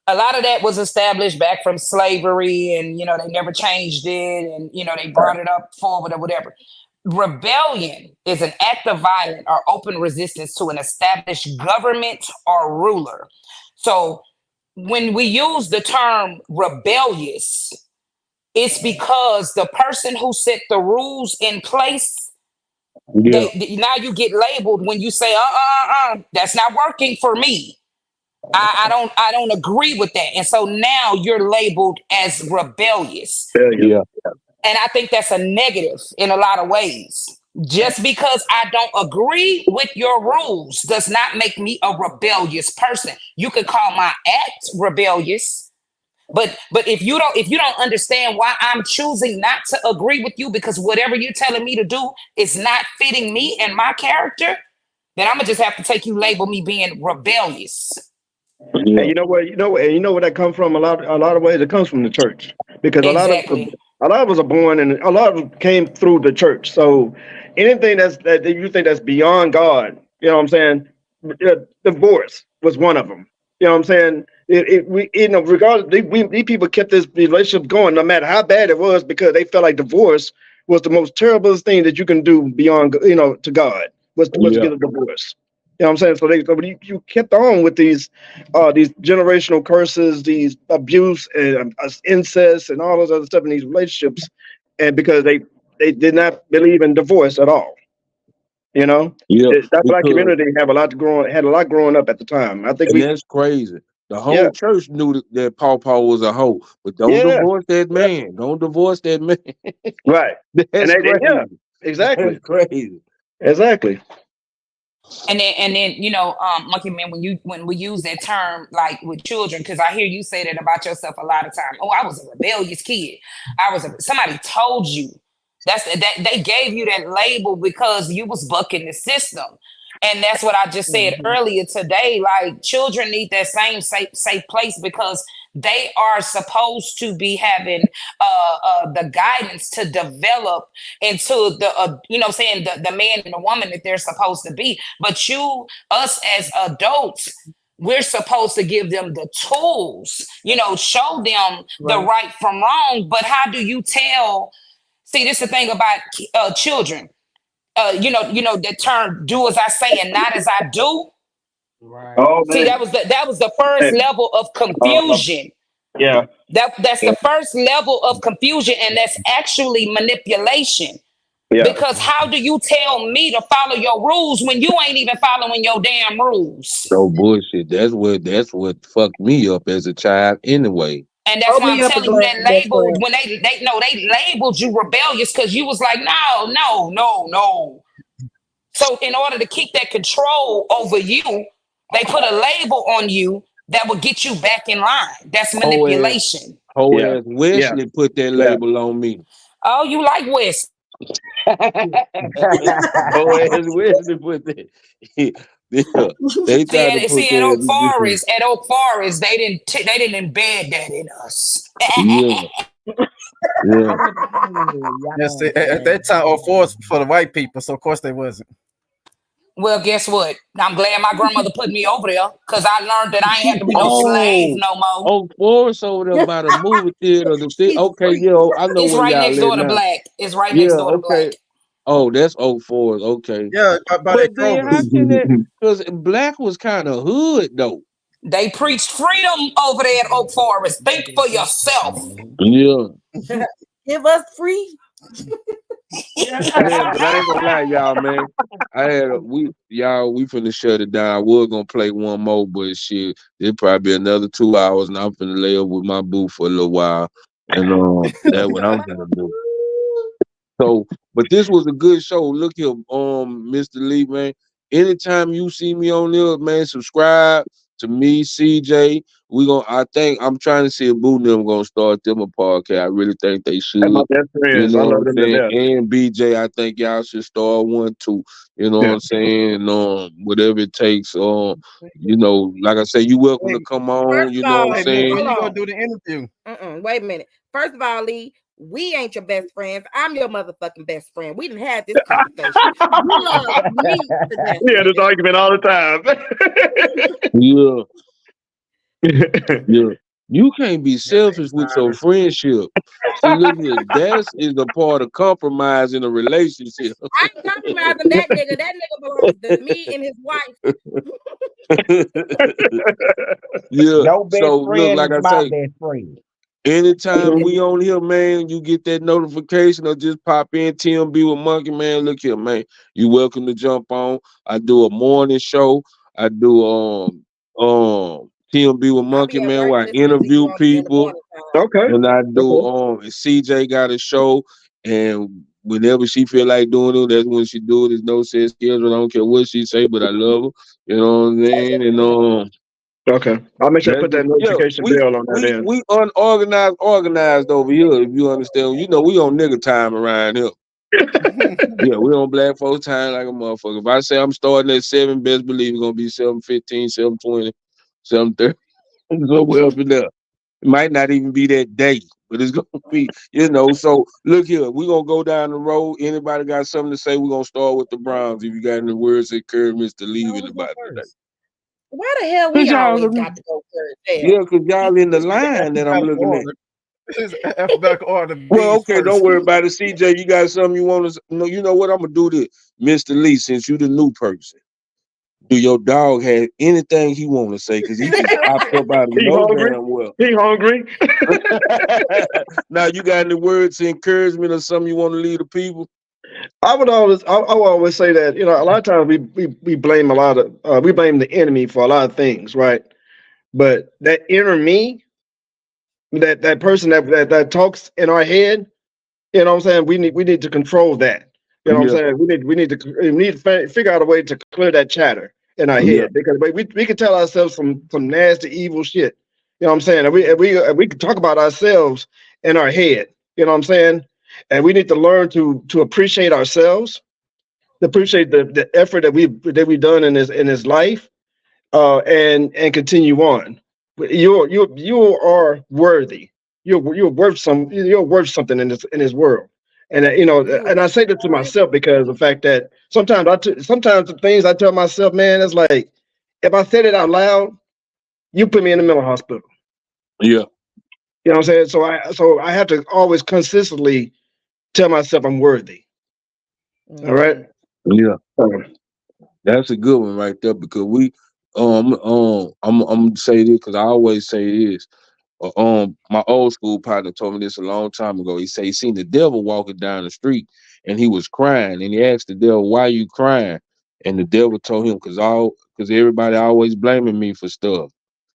A lot of that was established back from slavery, and they never changed it, and they brought it up forward or whatever. Rebellion is an act of violence or open resistance to an established government or ruler. So when we use the term rebellious, it's because the person who set the rules in place, now you get labeled when you say, that's not working for me. I don't agree with that. And so now you're labeled as rebellious. Yeah. And I think that's a negative in a lot of ways. Just because I don't agree with your rules does not make me a rebellious person. You could call my act rebellious, but if you don't understand why I'm choosing not to agree with you because whatever you're telling me to do is not fitting me and my character, then I'm gonna just have to take you label me being rebellious. And you know where that comes from. A lot of ways it comes from the church, because a lot of us are born and a lot of them came through the church. So anything that you think that's beyond God, you know what I'm saying? Divorce was one of them. You know what I'm saying? Regardless, these people kept this relationship going no matter how bad it was, because they felt like divorce was the most terrible thing that you can do beyond, to God, was to get a divorce. You know what I'm saying? So you kept on with these generational curses, these abuse and incest and all those other stuff in these relationships, and because they did not believe in divorce at all. You know, that black community had a lot growing up at the time. I think that's crazy. The whole church knew that Paw was a hoe, but don't divorce that man. Don't divorce that man. Right. That's crazy. Exactly. That's crazy. Exactly. And then Monkey Man, when we use that term like with children, because I hear you say that about yourself a lot of time. Oh, I was a rebellious kid. Somebody told you that they gave you that label because you was bucking the system. And that's what I just said earlier today. Like, children need that same safe place, because they are supposed to be having the guidance to develop into the the man and the woman that they're supposed to be. But us as adults, we're supposed to give them the tools, show them the right from wrong. But how do you tell? See, this is the thing about children. That term "do as I say and not as I do." Right. Oh, see, that was the first level of confusion. Yeah. That's the first level of confusion, and that's actually manipulation. Yeah. Because how do you tell me to follow your rules when you ain't even following your damn rules? No bullshit. That's what fucked me up as a child anyway. And that's why I'm telling you that label, when they labeled you rebellious because you was like, no. So in order to keep that control over you, they put a label on you that will get you back in line. That's manipulation. Ass Wesley put that label on me. Oh, you like West? Ass Wesley put that. They tried to put that. At Oak Forest, they didn't embed that in us. Yes, at that time, Oak Forest for the white people, so of course they wasn't. Well, guess what? I'm glad my grandmother put me over there, because I learned that I ain't have to be no slave no more. Oak Forest over there by the movie theater. Okay, I know it's where right y'all next door to now. Black. It's right next door to Black. Oh, that's Oak Forest. Okay. Yeah, but then how can that? Because Black was kind of hood though. They preached freedom over there at Oak Forest. Think for yourself. Yeah. Give us free. Man, but I ain't gonna lie, y'all, man. We finna shut it down. We're gonna play one more, but shit, it'll probably be another 2 hours, and I'm finna lay up with my boo for a little while. And that's what I'm gonna do. So, but this was a good show. Look here, Mr. Lee, man. Anytime you see me on there, man, subscribe to me, CJ. I'm trying to see if Boo and them gonna start them a podcast. I really think they should. My best friends. I love them to death. And BJ, I think y'all should start one too. You know what I'm saying? Whatever it takes. Like I say, you welcome to come on. You know what I'm saying? When you gonna do the interview? Wait a minute. First of all, Lee, we ain't your best friends. I'm your motherfucking best friend. We didn't have this conversation. You love me to death. We had this argument all the time. Yeah. You can't be selfish with your friendship. See, look here, that is a part of compromise in a relationship. I ain't compromising that nigga. That nigga belongs to me and his wife. Yeah. No best so friend look, like is I my say, best friend. anytime we on here, man, you get that notification or just pop in TMB with Monkey, man. Look here, man. You welcome to jump on. I do a morning show. I do TMB with Monkey, man, where I interview people. Okay. And I do CJ got a show, and whenever she feel like doing it, that's when she do it. There's no set schedule. I don't care what she say, but I love her. You know what I'm saying? And Okay, I'll make sure I put that yeah, notification bell on that end. we unorganized, organized over here. If you understand, you know we on nigga time around here. Yeah, we on black folks time like a motherfucker. If I say I'm starting at 7, best believe it's gonna be 7:15, 7:20, 7:30, somewhere up in there. It might not even be that day, but it's gonna be, you know. So look here, we gonna go down the road. Anybody got something to say? We're gonna start with the Browns. If you got any words of encouragement to leave anybody today. Why the hell we always got to go first? Yeah, because y'all in the line that I'm looking at. It's alphabetical order. Well, okay, first. don't worry about it. CJ, you got something you want to know? You know what? I'm gonna do this, Mr. Lee. Since you the new person, do your dog have anything he want to say? Because he just popped up out of He no hungry? damn well. He hungry? Now you got any words of encouragement or something you want to leave the people? I would always say that, you know, a lot of times we blame we blame the enemy for a lot of things, right? But that inner me, that person that talks in our head, you know what I'm saying? We need to control that. You know what I'm saying? We need to figure out a way to clear that chatter in our head, because we can tell ourselves some nasty evil shit. You know what I'm saying? And we can talk about ourselves in our head. You know what I'm saying? And we need to learn to appreciate ourselves, to appreciate the effort that we've done in this life, and continue on. You are worthy. You're worth something in this world. And you know, and I say that to myself because of the fact that sometimes sometimes the things I tell myself, man, it's like if I said it out loud, you put me in the mental hospital. Yeah. You know what I'm saying? So I have to always consistently tell myself I'm worthy. All right. Yeah. That's a good one right there, because I'm gonna say this because I always say this. My old school partner told me this a long time ago. He said he seen the devil walking down the street and he was crying, and he asked the devil, "Why you crying?" And the devil told him, "Cause everybody always blaming me for stuff."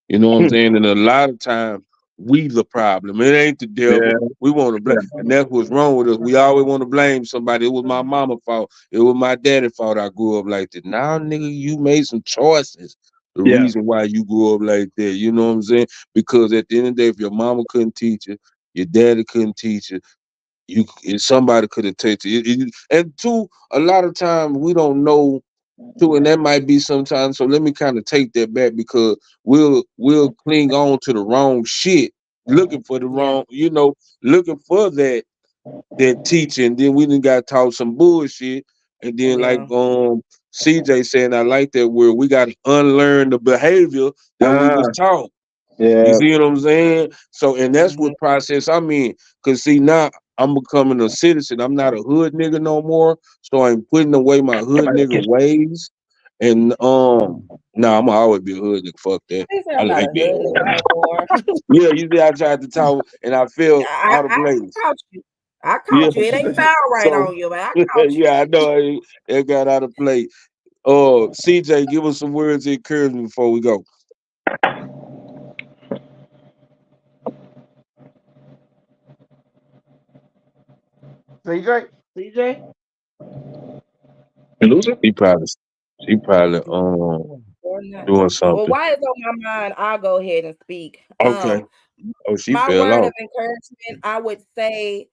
You know what I'm saying? And a lot of times we the problem. It ain't the devil. Yeah. We want to blame, and that's what's wrong with us. We always want to blame somebody. It was my mama's fault. It was my daddy's fault. I grew up like that. Now, nigga, you made some choices. The Yeah. reason why you grew up like that. You know what I'm saying? Because at the end of the day, if your mama couldn't teach you, your daddy couldn't teach you, if somebody could have taught you. And two, a lot of times we don't know too, and that might be sometimes. So let me kind of take that back, because we'll cling on to the wrong shit, looking for the wrong, looking for that teaching. Then we done got taught some bullshit, and then like CJ saying, I like that word. We got to unlearn the behavior that we was taught. Yeah. You see what I'm saying? So, and that's what process I'm in. Cause see, now I'm becoming a citizen. I'm not a hood nigga no more. So I'm putting away my hood nigga ways. And nah, I'm always be a hood nigga. Fuck that. I like that. Yeah, you see, I tried to talk and I felt out of place. I caught you. It ain't foul right on you, but I caught you. Yeah, I know it got out of place. CJ, give us some words of encouragement before we go. CJ? He probably doing something. Well, while it's on my mind, I'll go ahead and speak. Okay. She my fell word off. of encouragement, I would say,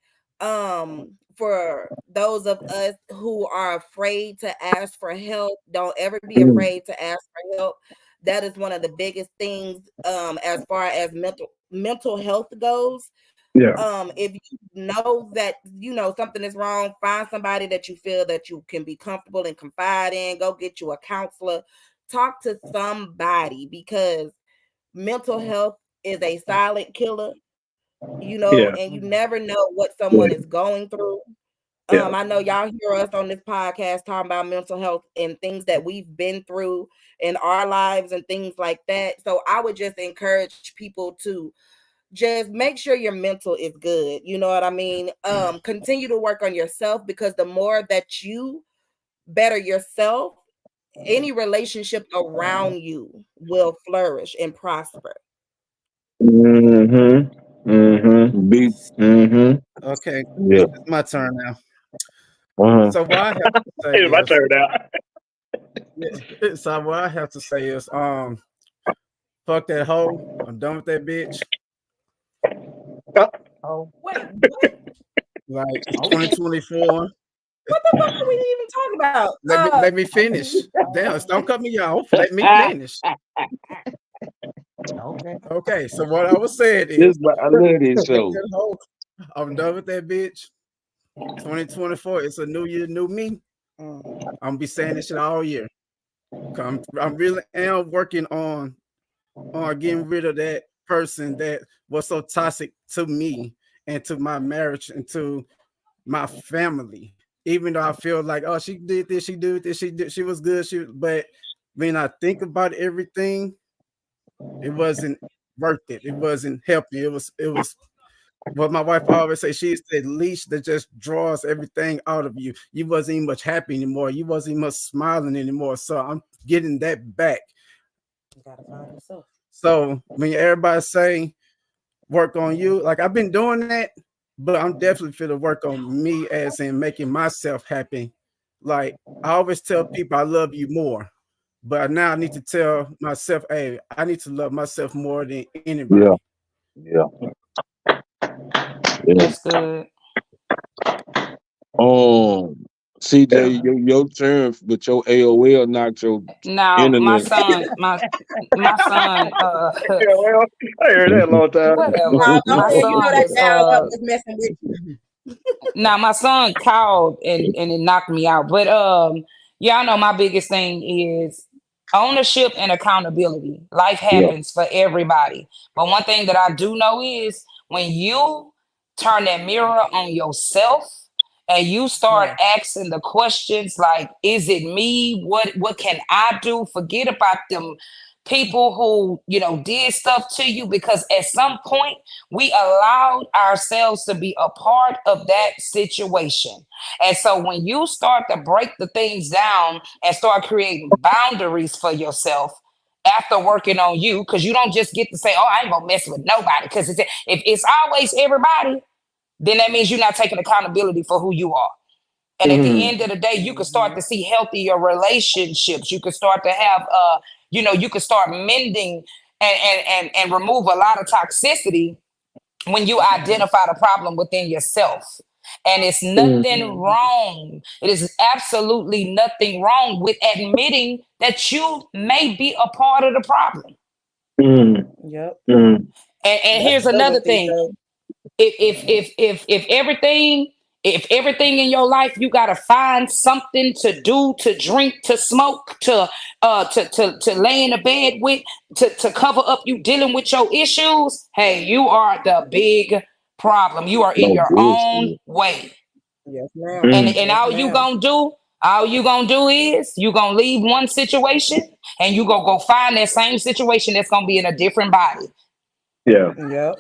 for those of us who are afraid to ask for help, don't ever be afraid to ask for help. That is one of the biggest things as far as mental health goes. Yeah. If you know that something is wrong, find somebody that you feel that you can be comfortable and confide in. Go get you a counselor. Talk to somebody, because mental health is a silent killer, Yeah. and you never know what someone is going through. I know y'all hear us on this podcast talking about mental health and things that we've been through in our lives and things like that. So I would just encourage people to just make sure your mental is good. You know what I mean? Continue to work on yourself, because the more that you better yourself, any relationship around you will flourish and prosper. Mm-hmm. Mm-hmm. Be Okay. yeah. It's my turn now. So what I have to say It's my is, turn now. so what I have to say is, fuck that hoe. I'm done with that bitch. Oh, wait, what? Like 2024. What the fuck are we even talking about? Let me finish. Damn, don't cut me off. Let me finish. Okay. So what I was saying is, I love this show. I'm done with that bitch. 2024. It's a new year, new me. I'm gonna be saying this shit all year. I'm really am working on getting rid of that person that was so toxic to me and to my marriage and to my family. Even though I feel like, oh, she did this, she did this, she was good, but when I think about everything, it wasn't worth it. It wasn't helping. It was what my wife always say. She's the leash that just draws everything out of you. You wasn't even much happy anymore. You wasn't even much smiling anymore. So I'm getting that back. You gotta find yourself. So when everybody's saying work on you, like I've been doing that, but I'm definitely for to work on me as in making myself happy. Like I always tell people I love you more, but now I need to tell myself, hey, I need to love myself more than anybody. Yeah. That's good. CJ, your turn, but your AOL knocked your Now, internet. my son, my son, Yeah, well, I heard that a long time. whatever. No, My don't you know son that is dial up was messing with you. now my son called and it knocked me out. But y'all know my biggest thing is ownership and accountability. Life happens for everybody. But one thing that I do know is when you turn that mirror on yourself and you start asking the questions like, is it me? What can I do? Forget about them people who, did stuff to you, because at some point we allowed ourselves to be a part of that situation. And so when you start to break the things down and start creating boundaries for yourself after working on you, because you don't just get to say, oh, I ain't gonna mess with nobody, because if it's always everybody, then that means you're not taking accountability for who you are. And at the end of the day, you can start to see healthier relationships. You can start to have, you can start mending and remove a lot of toxicity when you identify the problem within yourself. And it's nothing wrong. It is absolutely nothing wrong with admitting that you may be a part of the problem. Yep. And That's here's good another with these thing. If everything in your life you gotta find something to do, to drink, to smoke, to lay in the bed with, to cover up you dealing with your issues, hey, you are the big problem. You are in your own way. Yes, ma'am. And all you gonna do is you gonna leave one situation and you gonna go find that same situation that's gonna be in a different body. Yeah. Yep.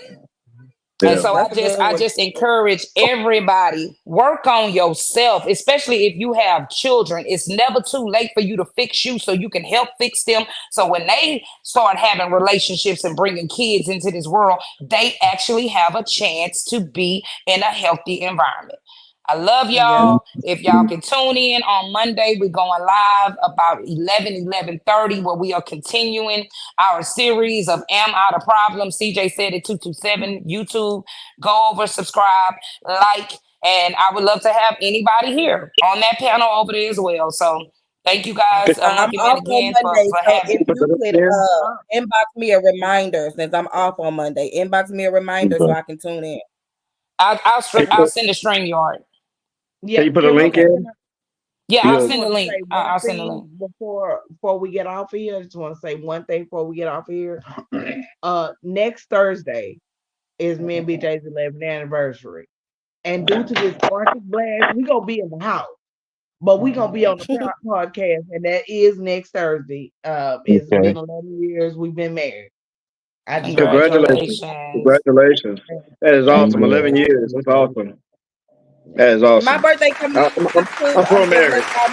And so I just encourage everybody, work on yourself, especially if you have children. It's never too late for you to fix you so you can help fix them. So when they start having relationships and bringing kids into this world, they actually have a chance to be in a healthy environment. I love y'all. If y'all can tune in on Monday, we're going live about 11:30, where we are continuing our series of Am I the Problem? CJ said it 227 YouTube. Go over, subscribe, like, and I would love to have anybody here on that panel over there as well. So thank you guys I'm again off on Monday, for so having if you could inbox me a reminder, since I'm off on Monday, inbox me a reminder so I can tune in. I'll send a StreamYard. Can you put a link in? Yeah, I I'll just send the want to link. say I'll one send the thing link. before we get off here. I just want to say one thing before we get off here. Next Thursday is me and BJ's 11th anniversary, and due to this Arctic blast, we gonna be in the house, but we gonna be on the podcast, and that is next Thursday. It's been 11 years we've been married. I just Congratulations. Congratulations. That is awesome. 11 years. That's awesome. That is awesome. My birthday coming up too. I'm so married. Let y'all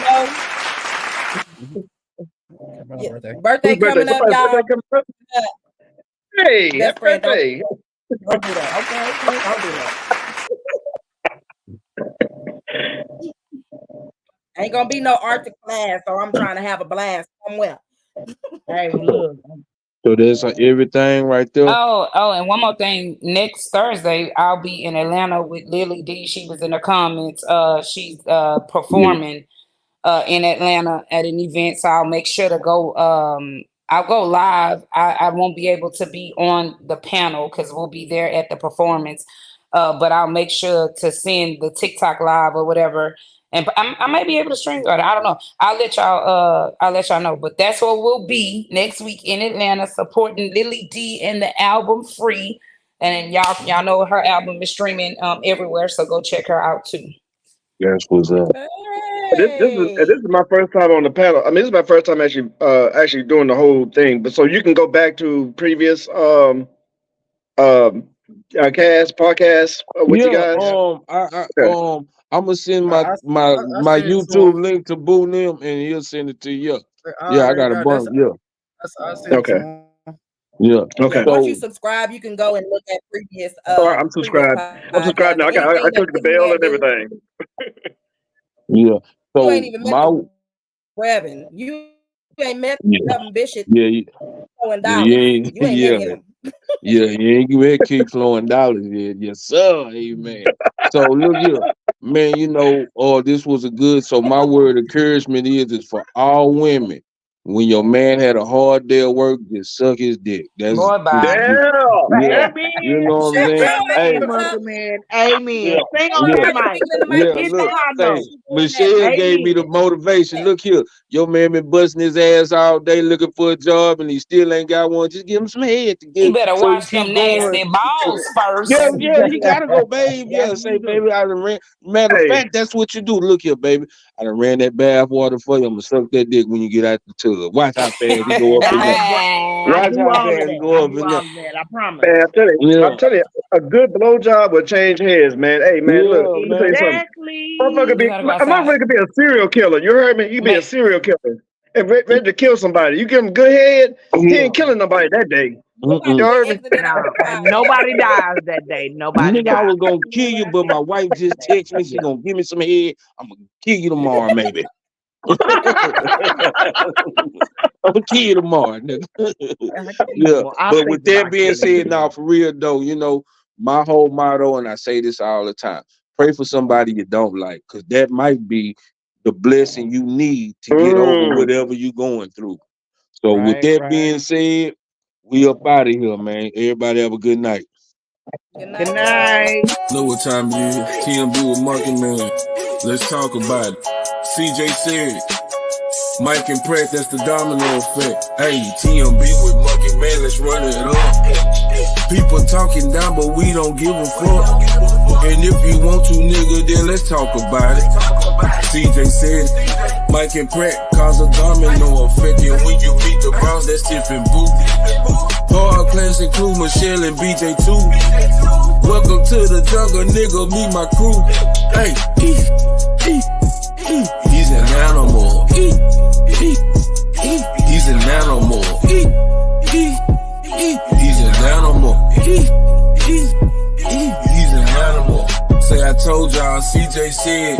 know. Birthday Whose coming up, y'all. Birthday coming up? Hey, Best happy friend, birthday. Don't do that. Okay. Don't do that. Ain't gonna be no Arctic class, so I'm trying to have a blast somewhere. Hey, look. So there's everything right there. Oh, and one more thing. Next Thursday, I'll be in Atlanta with Lily D. She was in the comments. She's performing in Atlanta at an event, so I'll make sure to go. I'll go live. I won't be able to be on the panel because we'll be there at the performance. But I'll make sure to send the TikTok live or whatever. And I might be able to stream it. I don't know. I'll let y'all know. But that's what we'll be next week in Atlanta, supporting Lily D and the album Free. And y'all know her album is streaming everywhere, so go check her out too. That's what's up. This is my first time on the panel. I mean, this is my first time actually doing the whole thing. But so you can go back to previous podcasts with you guys. I'm gonna send my YouTube link to Boo Nim, and he'll send it to you. I got a bunch. Okay. Yeah. Okay. Once you subscribe, you can go and look at previous. I'm subscribed. I'm subscribed now. I clicked the bell and everything. Yeah. So you ain't even met Reverend. You ain't met Reverend Bishop. You ain't keep flowing dollars yet. Yes, sir. Amen. So look here, man, this was a good. So my word of encouragement is for all women. When your man had a hard day of work, just suck his dick. That's Boy, Amen. You know what I'm saying? Hey, man. Amen. Sing on that mic. Look, Michelle gave me the motivation. Look here, your man been busting his ass all day looking for a job, and he still ain't got one. Just give him some head to get. You better wash them nasty balls first. Yeah, he gotta go, babe. Say, baby, I done ran. Matter of fact, that's what you do. Look here, baby. I done ran that bath water for you. I'm gonna suck that dick when you get out the tub. Watch how fast he go up in there. Watch how fast he go up in there. I promise. Man, I'm telling you, a good blowjob will change heads, man. Hey, man, look, let me tell you something. Motherfucker could be a serial killer. You heard me? You be a serial killer and ready to kill somebody. You give him good head, he ain't killing nobody that day. You heard me? Nobody dies that day. Nobody dies. I was gonna kill you, but my wife just texted me. She gonna give me some head. I'm gonna kill you tomorrow, maybe. I'm gonna kill you tomorrow, nigga. But with that being said, now for real though, my whole motto, and I say this all the time: pray for somebody you don't like, because that might be the blessing you need to get over whatever you're going through. So with that being said, we up out of here, man. Everybody have a good night. Good night. Know what time it is? TMB with Market Man. Let's talk about it. CJ said, Mike and Pratt, that's the domino effect. Hey, TMB with Market Man, let's run it up. People talking down, but we don't give a fuck. And if you want to, nigga, then let's talk about it. CJ said, Mike and Pratt cause a domino effect. And when you beat the Browns, that's tipping boo. Hard class include Michelle and BJ too. Welcome to the jungle, nigga, meet my crew. Hey, he's an animal. He's an animal. He's an animal. He's an animal. Say I told y'all, CJ said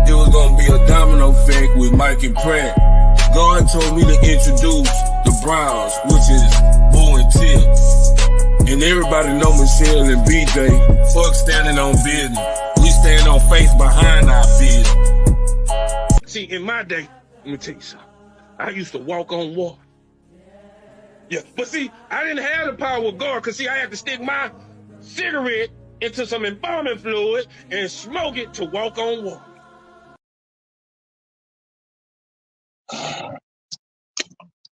it was gonna be a domino effect with Mike and Pratt. God told me to introduce the Browns, which is Boo and Tip. And everybody know Michelle and BJ. Fuck standing on business. We stand on faith behind our business. See, in my day, let me tell you something. I used to walk on water. Yeah, but see, I didn't have the power of God, because see, I had to stick my cigarette into some embalming fluid and smoke it to walk on water.